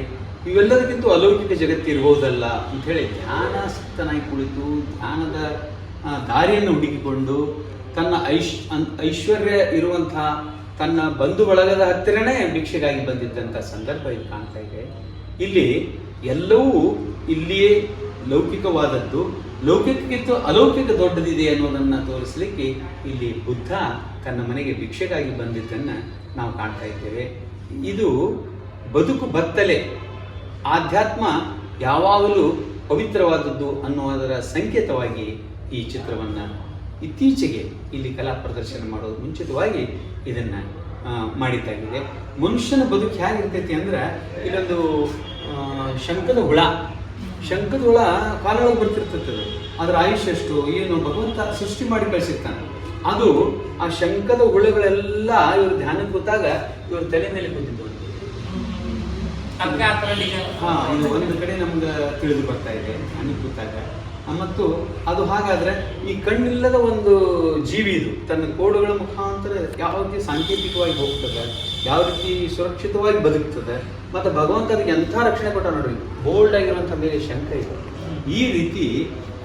ಇವೆಲ್ಲದಕ್ಕಿಂತ ಅಲೌಕಿಕ ಜಗತ್ತಿರ್ಬೋದಲ್ಲ ಅಂಥೇಳಿ ಧ್ಯಾನಾಸಕ್ತನಾಗಿ ಕುಳಿತು ಧ್ಯಾನದ ದಾರಿಯನ್ನು ಹುಡುಕಿಕೊಂಡು ತನ್ನ ಐಶ್ವರ್ಯ ಇರುವಂತಹ ತನ್ನ ಬಂಧು ಬಳಗದ ಹತ್ತಿರನೇ ಭಿಕ್ಷೆಗಾಗಿ ಬಂದಿದ್ದಂಥ ಸಂದರ್ಭ ಇಲ್ಲಿ ಕಾಣ್ತಾ ಇದೆ. ಇಲ್ಲಿ ಎಲ್ಲವೂ ಇಲ್ಲಿಯೇ ಲೌಕಿಕವಾದದ್ದು, ಲೌಕಿಕಕ್ಕಿಂತ ಅಲೌಕಿಕ ದೊಡ್ಡದಿದೆ ಅನ್ನೋದನ್ನು ತೋರಿಸಲಿಕ್ಕೆ ಇಲ್ಲಿ ಬುದ್ಧ ತನ್ನ ಮನೆಗೆ ಭಿಕ್ಷೆಗಾಗಿ ಬಂದಿದ್ದನ್ನು ನಾವು ಕಾಣ್ತಾ ಇದ್ದೇವೆ. ಇದು ಬದುಕು ಬತ್ತಲೆ, ಆಧ್ಯಾತ್ಮ ಯಾವಾಗಲೂ ಪವಿತ್ರವಾದದ್ದು ಅನ್ನುವುದರ ಸಂಕೇತವಾಗಿ ಈ ಚಿತ್ರವನ್ನು ಇತ್ತೀಚೆಗೆ ಇಲ್ಲಿ ಕಲಾ ಪ್ರದರ್ಶನ ಮಾಡೋದು ಮುಂಚಿತವಾಗಿ ಇದನ್ನು ಮಾಡಿದ್ದಾಗಿದೆ. ಮನುಷ್ಯನ ಬದುಕು ಹೇಗಿರ್ತೈತಿ ಅಂದ್ರೆ, ಇಲ್ಲೊಂದು ಶಂಖದ ಹುಳ ಕಾಲೊಳಗೆ ಬರ್ತಿರ್ತದೆ. ಅದರ ಆಯುಷ್ಯ ಎಷ್ಟು ಏನು ಭಗವಂತ ಸೃಷ್ಟಿ ಮಾಡಿ ಕಳಿಸಿರ್ತಾನೆ. ಅದು ಆ ಶಂಖದ ಹುಳಗಳೆಲ್ಲ ಇವರು ಧ್ಯಾನಕ್ಕೆ ಕೂತಾಗ ಇವ್ರ ತಲೆ ಮೇಲೆ ಕೂತಿದ್ದು. ಇದು ಒಂದು ಕಡೆ ನಮ್ಗೆ ತಿಳಿದು ಬರ್ತಾ ಇದೆ ಧ್ಯಾನಕ್ಕೆ ಕೂತಾಗ. ಮತ್ತು ಅದು ಹಾಗಾದ್ರೆ ಈ ಕಣ್ಣಿಲ್ಲದ ಒಂದು ಜೀವಿ ಇದು ತನ್ನ ಕೋಡುಗಳ ಮುಖಾಂತರ ಯಾವ ರೀತಿ ಸಾಂಕೇತಿಕವಾಗಿ ಹೋಗ್ತದೆ, ಯಾವ ರೀತಿ ಸುರಕ್ಷಿತವಾಗಿ ಬದುಕ್ತದೆ, ಮತ್ತು ಭಗವಂತ ಅದಕ್ಕೆ ಎಂಥ ರಕ್ಷಣೆ ಕೊಟ್ಟ ನೋಡ್ರಿ, ಬೋಲ್ಡ್ ಆಗಿರುವಂಥ ಮೇಲೆ ಶಂಕ ಇದೆ. ಈ ರೀತಿ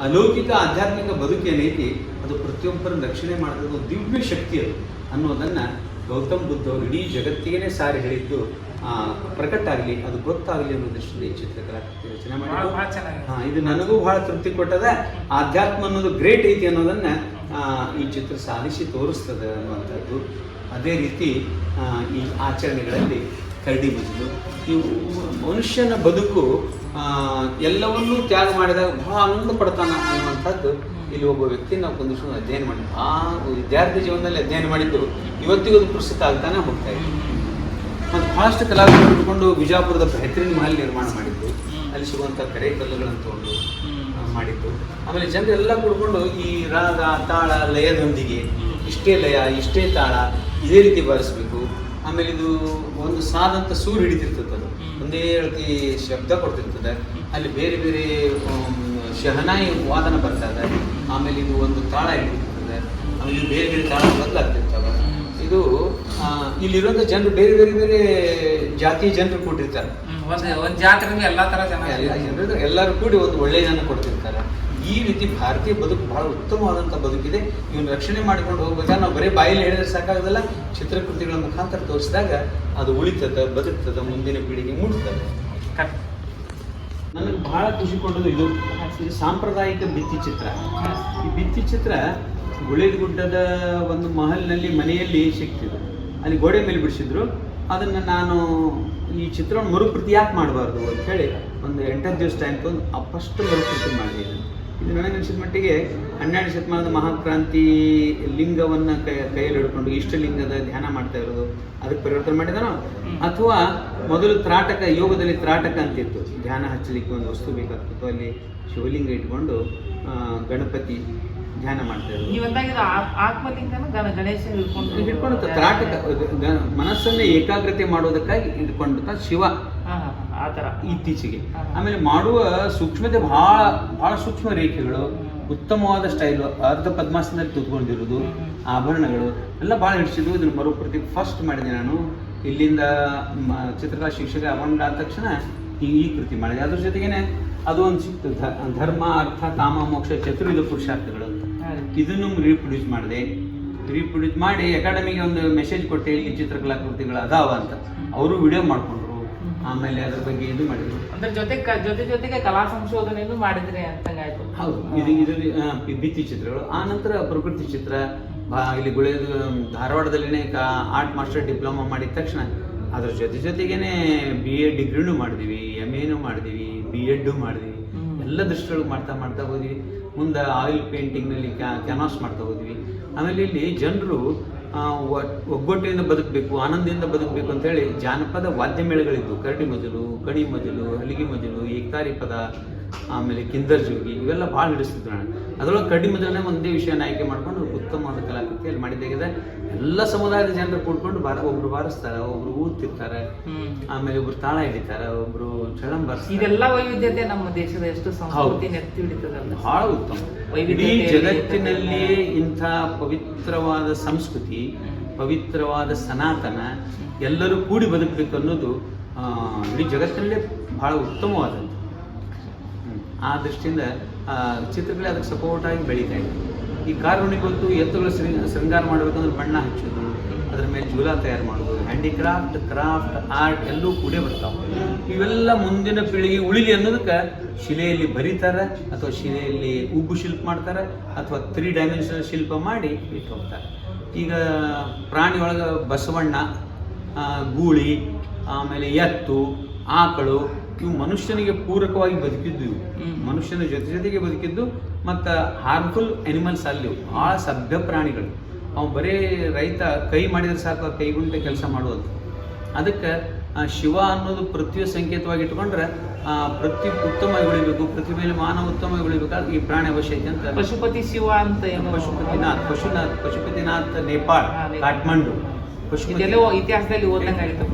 ಅಲೌಕಿಕ ಆಧ್ಯಾತ್ಮಿಕ ಬದುಕೇನೈತಿ ಅದು ಪ್ರತಿಯೊಬ್ಬರನ್ನು ರಕ್ಷಣೆ ಮಾಡೋದು ದಿವ್ಯ ಶಕ್ತಿ ಅದು ಅನ್ನೋದನ್ನು ಗೌತಮ್ ಬುದ್ಧ ಅವರು ಇಡೀ ಜಗತ್ತಿಗೆ ಸಾರಿ ಹೇಳಿದ್ದು ಪ್ರಕಟ ಆಗಲಿ, ಅದು ಗೊತ್ತಾಗಲಿ ಅನ್ನೋ ದೃಷ್ಟಿಯಲ್ಲಿ ಈ ಚಿತ್ರಕಲಾಕೃತಿ ರಚನೆ ಮಾಡಿ ಇದು ನನಗೂ ಬಹಳ ತೃಪ್ತಿ ಕೊಟ್ಟದ. ಆಧ್ಯಾತ್ಮ ಅನ್ನೋದು ಗ್ರೇಟ್ ಐತಿ ಅನ್ನೋದನ್ನ ಈ ಚಿತ್ರ ಸಾಧಿಸಿ ತೋರಿಸ್ತದೆ ಅನ್ನುವಂಥದ್ದು. ಅದೇ ರೀತಿ ಈ ಆಚರಣೆಗಳಲ್ಲಿ ಕರಡಿ ಮಜಲು, ಈ ಮನುಷ್ಯನ ಬದುಕು ಎಲ್ಲವನ್ನೂ ತ್ಯಾಗ ಮಾಡಿದಾಗ ಬಹಳ ಆನಂದ ಪಡ್ತಾನ ಅನ್ನುವಂಥದ್ದು ಇಲ್ಲಿ ಒಬ್ಬ ವ್ಯಕ್ತಿ ನಾವು ಕೊಂದಿಷ್ಟು ಅಧ್ಯಯನ ಮಾಡಿದ್ದು, ಆ ವಿದ್ಯಾರ್ಥಿ ಜೀವನದಲ್ಲಿ ಅಧ್ಯಯನ ಮಾಡಿದ್ದು ಇವತ್ತಿಗೂ ಅದು ಪ್ರಸ್ತುತ ಆಗ್ತಾನೆ ಹೋಗ್ತಾ ಇದೆ. ಮತ್ತು ಬಹಳಷ್ಟು ಕಲಾವಿದರು ಹಿಡ್ಕೊಂಡು ಬಿಜಾಪುರದ ಬೆಹತ್ರಿನ್ ಮಹಲ್ ನಿರ್ಮಾಣ ಮಾಡಿದ್ದು, ಅಲ್ಲಿ ಸಿಗುವಂಥ ಕರೆ ಕಲ್ಲುಗಳನ್ನು ತಗೊಂಡು ಮಾಡಿದ್ದು. ಆಮೇಲೆ ಜನರೆಲ್ಲ ಕೂಡ್ಕೊಂಡು ಈ ರಾಗ ತಾಳ ಲಯದೊಂದಿಗೆ ಇಷ್ಟೇ ಲಯ ಇಷ್ಟೇ ತಾಳ ಇದೇ ರೀತಿ ಬಾರಿಸ್ಬೇಕು. ಆಮೇಲೆ ಇದು ಒಂದು ಸಾದಂತ ಸೂರು ಹಿಡಿತಿರ್ತದೆ, ಅದು ಒಂದೇ ರೀತಿ ಶಬ್ದ ಕೊಡ್ತಿರ್ತದೆ, ಅಲ್ಲಿ ಬೇರೆ ಬೇರೆ ಶಹನಾಯಿ ವಾದನ ಬರ್ತದೆ, ಆಮೇಲೆ ಇದು ಒಂದು ತಾಳ ಹಿಡಿತಿರ್ತದೆ, ಆಮೇಲೆ ಇದು ಬೇರೆ ಬೇರೆ ತಾಳ ಬದಲಾಗ್ತಿರ್ತವೆ. ಇದು ಇಲ್ಲಿರುವಂಥ ಜನರು ಬೇರೆ ಬೇರೆ ಬೇರೆ ಜಾತಿ ಜನರು ಕೂಡಿರ್ತಾರೆ, ಒಂದು ಜಾತ್ರೆ ಎಲ್ಲ ಥರ ಜನ ಜನರು ಎಲ್ಲರೂ ಕೂಡಿ ಒಂದು ಒಳ್ಳೆಯ ಜನ ಕೊಡ್ತಿರ್ತಾರೆ. ಈ ರೀತಿ ಭಾರತೀಯ ಬದುಕು ಬಹಳ ಉತ್ತಮವಾದಂಥ ಬದುಕಿದೆ. ಇವನು ರಕ್ಷಣೆ ಮಾಡಿಕೊಂಡು ಹೋಗ್ಬೇಕಾದ್ರೆ ನಾವು ಬರೀ ಬಾಯಲ್ಲಿ ಹೇಳಿದ್ರೆ ಸಾಕಾಗೋದಿಲ್ಲ, ಚಿತ್ರಕೃತಿಗಳ ಮುಖಾಂತರ ತೋರಿಸಿದಾಗ ಅದು ಉಳಿತದೆ, ಬದುಕ್ತದೆ, ಮುಂದಿನ ಪೀಳಿಗೆ ಮುಟ್ತದೆ. ನನಗೆ ಬಹಳ ಖುಷಿ ಕೊಡೋದು ಇದು ಸಾಂಪ್ರದಾಯಿಕ ಭಿತ್ತಿ ಚಿತ್ರ. ಈ ಭಿತ್ತಿ ಚಿತ್ರ ಗುಳೇದಗುಡ್ಡದ ಒಂದು ಮಹಲ್ನಲ್ಲಿ ಮನೆಯಲ್ಲಿ ಸಿಕ್ತಿದ್ರು, ಅಲ್ಲಿ ಗೋಡೆ ಮೇಲೆ ಬಿಡಿಸಿದ್ರು. ಅದನ್ನು ನಾನು ಈ ಚಿತ್ರವನ್ನು ಮರುಕೃತಿ ಯಾಕೆ ಮಾಡಬಾರ್ದು ಅಂತ ಹೇಳಿ ಒಂದು 8 ದಿವಸ ಟೈಮ್ ತೊಗೊಂಡು ಫಸ್ಟ್ ಮರುಕೃತಿ ಮಾಡಿದೆ. ಇದು ನನಗೆ ಅನಿಸಿದ ಮಟ್ಟಿಗೆ 12ನೇ ಶತಮಾನದ ಮಹಾಕ್ರಾಂತಿ ಲಿಂಗವನ್ನು ಕೈಯಲ್ಲಿ ಹಿಡ್ಕೊಂಡು ಇಷ್ಟಲಿಂಗದ ಧ್ಯಾನ ಮಾಡ್ತಾ ಇರೋದು ಅದಕ್ಕೆ ಪರಿವರ್ತನೆ ಮಾಡಿದಾನೋ, ಅಥವಾ ಮೊದಲು ತ್ರಾಟಕ, ಯೋಗದಲ್ಲಿ ತ್ರಾಟಕ ಅಂತಿತ್ತು, ಧ್ಯಾನ ಹಚ್ಚಲಿಕ್ಕೆ ಒಂದು ವಸ್ತು ಬೇಕಾಗ್ತಿತ್ತು, ಅಲ್ಲಿ ಶಿವಲಿಂಗ ಇಟ್ಕೊಂಡು ಗಣಪತಿ ಧ್ಯಾನ ಮಾಡ್ತಾ ಇರೋದು. ಹಿಡ್ಕೊಂಡು ತ್ರಾಟಕ ಮನಸ್ಸನ್ನ ಏಕಾಗ್ರತೆ ಮಾಡೋದಕ್ಕಾಗಿ ಹಿಡ್ಕೊಂಡ ಶಿವ ಇತ್ತೀಚೆಗೆ. ಆಮೇಲೆ ಮಾಡುವ ಸೂಕ್ಷ್ಮತೆ ಬಹಳ ಸೂಕ್ಷ್ಮ ರೇಖೆಗಳು, ಉತ್ತಮವಾದ ಸ್ಟೈಲು, ಅರ್ಧ ಪದ್ಮಾಸನದಲ್ಲಿ ತುತ್ಕೊಂಡಿರೋದು, ಆಭರಣಗಳು ಎಲ್ಲ ಭಾಳ ಹಿಡಿಸಿದ್ವು. ಇದನ್ನು ಮರುಕೃತಿ ಫಸ್ಟ್ ಮಾಡಿದೆ ನಾನು. ಇಲ್ಲಿಂದ ಚಿತ್ರಕಲಾ ಶಿಕ್ಷಕ ಅವಾರ್ಡ್ ಆದ ತಕ್ಷಣ ಈ ಕೃತಿ ಮಾಡಿದೆ. ಅದ್ರ ಜೊತೆಗೇನೆ ಅದು ಒಂದು ಸಿಕ್ತು, ಧರ್ಮ ಅರ್ಥ ಕಾಮ ಮೋಕ್ಷ ಚತುರ್ವಿಧ ಪುರುಷಾರ್ಥಗಳು ಅಂತ. ಇದನ್ನು ರೀಪ್ರೊಡ್ಯೂಸ್ ಮಾಡಿದೆ. ರೀಪ್ರೊಡ್ಯೂಸ್ ಮಾಡಿ ಅಕಾಡೆಮಿಗೆ ಒಂದು ಮೆಸೇಜ್ ಕೊಟ್ಟೆ, ಈ ಚಿತ್ರಕಲಾಕೃತಿಗಳು ಅದಾವ ಅಂತ. ಅವರು ವಿಡಿಯೋ ಮಾಡ್ಕೊಂಡ್ರು, ಆಮೇಲೆ ಅದ್ರ ಬಗ್ಗೆ ಇದು ಮಾಡಿದ್ರು. ಅಂದ್ರೆ ಜೊತೆಗೆ ಕಲಾ ಸಂಶೋಧನೆಯನ್ನು ಮಾಡಿದ್ರೆ ಅಂತಂಗಾಯ್ತು. ಹೌದು, ಇದು ಭಿತ್ತಿ ಚಿತ್ರಗಳು. ಆ ನಂತರ ಪ್ರಕೃತಿ ಚಿತ್ರ ಇಲ್ಲಿ ಧಾರವಾಡದಲ್ಲಿನೇ ಆರ್ಟ್ ಮಾಸ್ಟರ್ ಡಿಪ್ಲೊಮಾ ಮಾಡಿದ ತಕ್ಷಣ ಅದ್ರ ಜೊತೆಗೇನೆ BA ಡಿಗ್ರಿನೂ ಮಾಡಿದ್ವಿ, MAನೂ ಮಾಡಿದ್ವಿ, B.Ed ಮಾಡಿದ್ವಿ. ಎಲ್ಲ ದೃಷ್ಟಿಯೊಳಗೆ ಮಾಡ್ತಾ ಹೋದ್ವಿ. ಮುಂದೆ ಆಯಿಲ್ ಪೇಂಟಿಂಗ್ನಲ್ಲಿ ಕ್ಯಾನ್ವಾಸ್ ಮಾಡ್ತಾ ಹೋದ್ವಿ. ಆಮೇಲೆ ಇಲ್ಲಿ ಜನರು ಒಗ್ಗಟ್ಟಿನಿಂದ ಬದುಕಬೇಕು, ಆನಂದದಿಂದ ಬದುಕಬೇಕು ಅಂತ ಹೇಳಿ ಜಾನಪದ ವಾದ್ಯ ಮೇಳಗಳಿದ್ದು, ಕರಡಿ ಮಜಲು, ಕಣಿ ಮಜಲು, ಹಲಿಗೆ ಮಜಲು, ಏಕ್ತಾರಿ ಪದ, ಆಮೇಲೆ ಕಿಂದರ್ ಜೋಗಿ, ಇವೆಲ್ಲ ಭಾಳ ಹಿಡಿಸ್ತಿದ್ರು ನಾನು. ಅದರೊಳಗೆ ಕರಡಿ ಮಜಲನ್ನೇ ಒಂದೇ ವಿಷಯನ ಆಯ್ಕೆ ಮಾಡ್ಕೊಂಡು ಉತ್ತಮವಾದ ಕಲಾಕೃತಿಯಲ್ಲಿ ಮಾಡಿದ್ದಾಗಿದೆ. ಎಲ್ಲ ಸಮುದಾಯದ ಜನರು ಕೂಡ್ಕೊಂಡು ಒಬ್ರು ಬಾರಿಸ್ತಾರೆ, ಒಬ್ರು ಊದ್ತಿರ್ತಾರೆ, ಆಮೇಲೆ ಒಬ್ರು ತಾಳ ಹಿಡಿತಾರೆ, ಒಬ್ರು ಚಳಂ ಬಾರಿಸ್ತಾರೆ. ಇದೆಲ್ಲ ವೈವಿಧ್ಯತೆ ನಮ್ಮ ದೇಶದ ಎಷ್ಟು ಸಂಸ್ಕೃತಿ ನೆತ್ತಿ ಹಿಡಿತದಲ್ಲ, ಬಹಳ ಉತ್ತಮ. ಇಡೀ ಜಗತ್ತಿನಲ್ಲಿಯೇ ಇಂಥ ಪವಿತ್ರವಾದ ಸಂಸ್ಕೃತಿ, ಪವಿತ್ರವಾದ ಸನಾತನ ಎಲ್ಲರೂ ಕೂಡಿ ಬದುಕಬೇಕು ಅನ್ನೋದು ಇಡೀ ಜಗತ್ತಿನಲ್ಲೇ ಬಹಳ ಉತ್ತಮವಾದಂಥ. ಆ ದೃಷ್ಟಿಯಿಂದ ಚಿತ್ರಕಲೆ ಅದಕ್ಕೆ ಸಪೋರ್ಟಾಗಿ ಬೆಳೀತಾ ಇದೆ. ಈ ಕಾರುಣಿಗೆ ಗೊತ್ತು, ಎತ್ತುಗಳು ಶೃಂಗಾರ ಮಾಡಬೇಕಂದ್ರೆ ಬಣ್ಣ ಹಚ್ಚೋದು, ಅದರ ಮೇಲೆ ಜೂಲ ತಯಾರು ಮಾಡೋದು, ಹ್ಯಾಂಡಿಕ್ರಾಫ್ಟ್, ಕ್ರಾಫ್ಟ್, ಆರ್ಟ್ ಎಲ್ಲವೂ ಕೂಡೇ ಬರ್ತಾವೆ. ಇವೆಲ್ಲ ಮುಂದಿನ ಪೀಳಿಗೆ ಉಳಿಲಿ ಅನ್ನೋದಕ್ಕೆ ಶಿಲೆಯಲ್ಲಿ ಬರೀತಾರೆ, ಅಥವಾ ಶಿಲೆಯಲ್ಲಿ ಉಬ್ಬು ಶಿಲ್ಪ ಮಾಡ್ತಾರೆ, ಅಥವಾ 3 ಡೈಮೆನ್ಷನಲ್ ಶಿಲ್ಪ ಮಾಡಿ ಇಟ್ಟು ಹೋಗ್ತಾರೆ. ಈಗ ಪ್ರಾಣಿ ಒಳಗೆ ಬಸವಣ್ಣ, ಗೂಳಿ, ಆಮೇಲೆ ಎತ್ತು, ಆಕಳು, ಇವು ಮನುಷ್ಯನಿಗೆ ಪೂರಕವಾಗಿ ಬದುಕಿದ್ದು, ಇವು ಮನುಷ್ಯನ ಜೊತೆಗೆ ಬದುಕಿದ್ದು. ಮತ್ತು ಹಾರ್ಮ್ಫುಲ್ ಅನಿಮಲ್ಸ್ ಅಲ್ಲಿ ಭಾಳ ಸಭ್ಯ ಪ್ರಾಣಿಗಳು. ಅವು ಬರೀ ರೈತ ಕೈ ಮಾಡಿದ್ರೆ ಸಾಕು, ಕೈಗುಂಟೆ ಕೆಲಸ ಮಾಡುವುದು. ಅದಕ್ಕೆ ಶಿವ ಅನ್ನೋದು ಪೃಥ್ವಿಯ ಸಂಕೇತವಾಗಿ ಇಟ್ಕೊಂಡ್ರೆ ಪೃಥ್ವಿ ಉತ್ತಮವಾಗಿ ಉಳಿಬೇಕು, ಪೃಥ್ವಿ ಮೇಲೆ ಮಾನವ ಉತ್ತಮವಾಗಿ ಉಳಿಬೇಕಾದ್ರೆ ಈ ಪ್ರಾಣಿ ಅವಶ್ಯ ಐತೆ ಅಂತ. ಪಶುಪತಿ ಶಿವ ಅಂತ ಪಶುಪತಿನಾಥ್ ನೇಪಾಳ, ಕಾಠ್ಮಂಡು. ಇತಿಹಾಸದಲ್ಲಿ ಓದಂಗಾಗಿತ್ತು.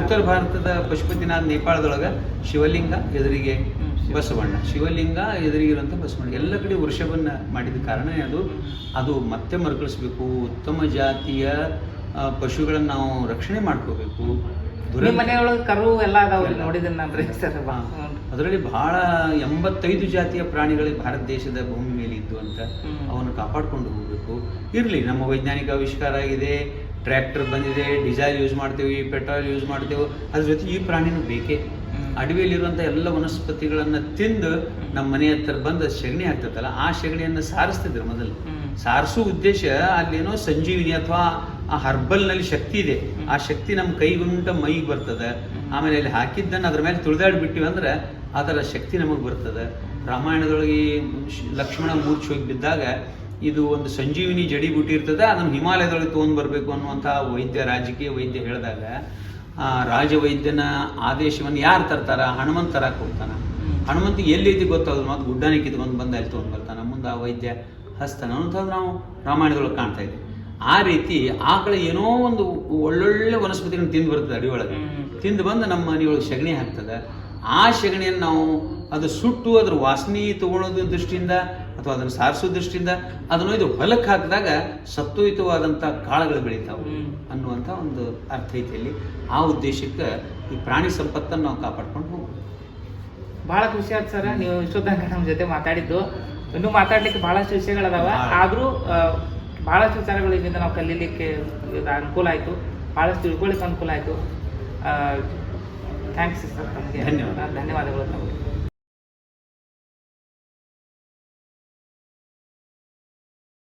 ಉತ್ತರ ಭಾರತದ ಪಶುಪತಿನಾಥ್ ನೇಪಾಳದೊಳಗೆ ಶಿವಲಿಂಗ ಎದುರಿಗೆ ಬಸವಣ್ಣ, ಶಿವಲಿಂಗ ಎದುರಿಗಿರುವಂಥ ಬಸವಣ್ಣ. ಎಲ್ಲ ಕಡೆ ವೃಷಭನ್ನ ಮಾಡಿದ ಕಾರಣ ಅದು ಮತ್ತೆ ಮರುಕಳಿಸ್ಬೇಕು. ಉತ್ತಮ ಜಾತಿಯ ಪಶುಗಳನ್ನು ನಾವು ರಕ್ಷಣೆ ಮಾಡ್ಕೋಬೇಕು. ನಿಮ್ಮ ಮನೆಯೊಳಗೆ ಕರು ಎಲ್ಲ ಅದಾವ್ರಿ, ನೋಡಿದ್ದೀನಿ ನಾನು ಸರ್. ಅದರಲ್ಲಿ ಬಹಳ 85 ಜಾತಿಯ ಪ್ರಾಣಿಗಳಿಗೆ ಭಾರತ ದೇಶದ ಭೂಮಿ ಮೇಲೆ ಇದ್ದು ಅಂತ ಅವನ್ನು ಕಾಪಾಡ್ಕೊಂಡು ಹೋಗಬೇಕು. ಇರಲಿ, ನಮ್ಮ ವೈಜ್ಞಾನಿಕ ಆವಿಷ್ಕಾರ ಆಗಿದೆ, ಟ್ರ್ಯಾಕ್ಟರ್ ಬಂದಿದೆ, ಡೀಸೆಲ್ ಯೂಸ್ ಮಾಡ್ತೀವಿ, ಪೆಟ್ರೋಲ್ ಯೂಸ್ ಮಾಡ್ತೇವೆ, ಅದ್ರ ಜೊತೆ ಈ ಪ್ರಾಣಿನೂ ಬೇಕೇ. ಅಡವಿಯಲ್ಲಿರುವಂಥ ಎಲ್ಲ ವನಸ್ಪತಿಗಳನ್ನು ತಿಂದು ನಮ್ಮ ಮನೆ ಹತ್ರ ಬಂದು ಸಗಣಿ ಆಗ್ತದಲ್ಲ, ಆ ಸಗಣಿಯನ್ನು ಸಾರಿಸ್ತಿದ್ರು ಮೊದಲು. ಸಾರಿಸೋ ಉದ್ದೇಶ ಅಲ್ಲೇನೋ ಸಂಜೀವಿನಿ ಅಥವಾ ಆ ಹರ್ಬಲ್ನಲ್ಲಿ ಶಕ್ತಿ ಇದೆ, ಆ ಶಕ್ತಿ ನಮ್ಮ ಕೈಗುಂಟ ಮೈಗೆ ಬರ್ತದೆ. ಆಮೇಲೆ ಅಲ್ಲಿ ಹಾಕಿದ್ದನ್ನು ಅದ್ರ ಮೇಲೆ ತುಳಿದಾಡ್ಬಿಟ್ಟಿವಿ ಅಂದ್ರೆ ಅದರ ಶಕ್ತಿ ನಮಗೆ ಬರ್ತದೆ. ರಾಮಾಯಣದೊಳಗೆ ಲಕ್ಷ್ಮಣ ಮೂರ್ಛೆ ಹೋಗಿ ಬಿದ್ದಾಗ ಇದು ಒಂದು ಸಂಜೀವಿನಿ ಜಡಿ ಬೂಟಿ ಇರ್ತದೆ, ಅದನ್ನು ಹಿಮಾಲಯದೊಳಗೆ ತೊಗೊಂಡು ಬರಬೇಕು ಅನ್ನುವಂಥ ರಾಜಕೀಯ ವೈದ್ಯ ಹೇಳಿದಾಗ ಆ ರಾಜವೈದ್ಯನ ಆದೇಶವನ್ನು ಯಾರು ತರ್ತಾರ? ಹನುಮಂತ ತರಕ್ಕೆ ಹೋಗ್ತಾನೆ. ಹನುಮಂತಿಗೆ ಎಲ್ಲೈತಿ ಗೊತ್ತಾಗೋದು, ಮತ್ತು ಗುಡ್ಡಾನೆ ಕಿತ್ಕೊಂಡು ಬಂದು ಅಲ್ಲಿ ತೊಗೊಂಡು ಬರ್ತಾನೆ. ಮುಂದೆ ಆ ವೈದ್ಯ ಹಸ್ತಾನೆ ಅಂತಂದ್ರೆ ನಾವು ರಾಮಾಯಣದೊಳಗೆ ಕಾಣ್ತಾ ಇದ್ದೀವಿ. ಆ ರೀತಿ ಆಕಳ ಏನೋ ಒಂದು ಒಳ್ಳೊಳ್ಳೆ ವನಸ್ಪತಿಗಳನ್ನ ತಿಂದು ಬರ್ತದೆ, ಅಡಿಯೊಳಗೆ ತಿಂದು ಬಂದು ನಮ್ಮ ಮನೆಯೊಳಗೆ ಸಗಣಿ ಹಾಕ್ತದೆ. ಆ ಸಗಣಿಯನ್ನು ನಾವು ಅದು ಸುಟ್ಟು ಅದ್ರ ವಾಸನೆ ತಗೊಳ್ಳೋದ್ರ ದೃಷ್ಟಿಯಿಂದ ಅಥವಾ ಅದನ್ನು ಸಾರಿಸೋ ದೃಷ್ಟಿಯಿಂದ ಅದನ್ನು ಇದು ಹೊಲಕ್ಕೆ ಹಾಕಿದಾಗ ಸತ್ವಯುತವಾದಂಥ ಕಾಳುಗಳು ಬೆಳೀತಾವೆ ಅನ್ನುವಂಥ ಒಂದು ಅರ್ಥ ಐತಿ ಅಲ್ಲಿ. ಆ ಉದ್ದೇಶಕ್ಕೆ ಈ ಪ್ರಾಣಿ ಸಂಪತ್ತನ್ನು ನಾವು ಕಾಪಾಡ್ಕೊಂಡು ಹೋಗ್ಬೋದು. ಭಾಳ ಖುಷಿ ಆಯ್ತು ಸರ್, ನೀವು ಇಷ್ಟೊತ್ತಂಗ ನಮ್ಮ ಜೊತೆ ಮಾತಾಡಿದ್ದು. ಇನ್ನೂ ಮಾತಾಡ್ಲಿಕ್ಕೆ ಭಾಳಷ್ಟು ವಿಷಯಗಳದಾವ, ಆದರೂ ಭಾಳಷ್ಟು ವಿಚಾರಗಳು ಇದರಿಂದ ನಾವು ಕಲೀಲಿಕ್ಕೆ ಅನುಕೂಲ ಆಯಿತು, ಭಾಳಷ್ಟು ತಿಳ್ಕೊಳ್ಳಿಕ್ಕೆ ಅನುಕೂಲ ಆಯಿತು. ಥ್ಯಾಂಕ್ಸ್ ಸರ್, ತಮಗೆ ಧನ್ಯವಾದಗಳು ತಮಗೆ.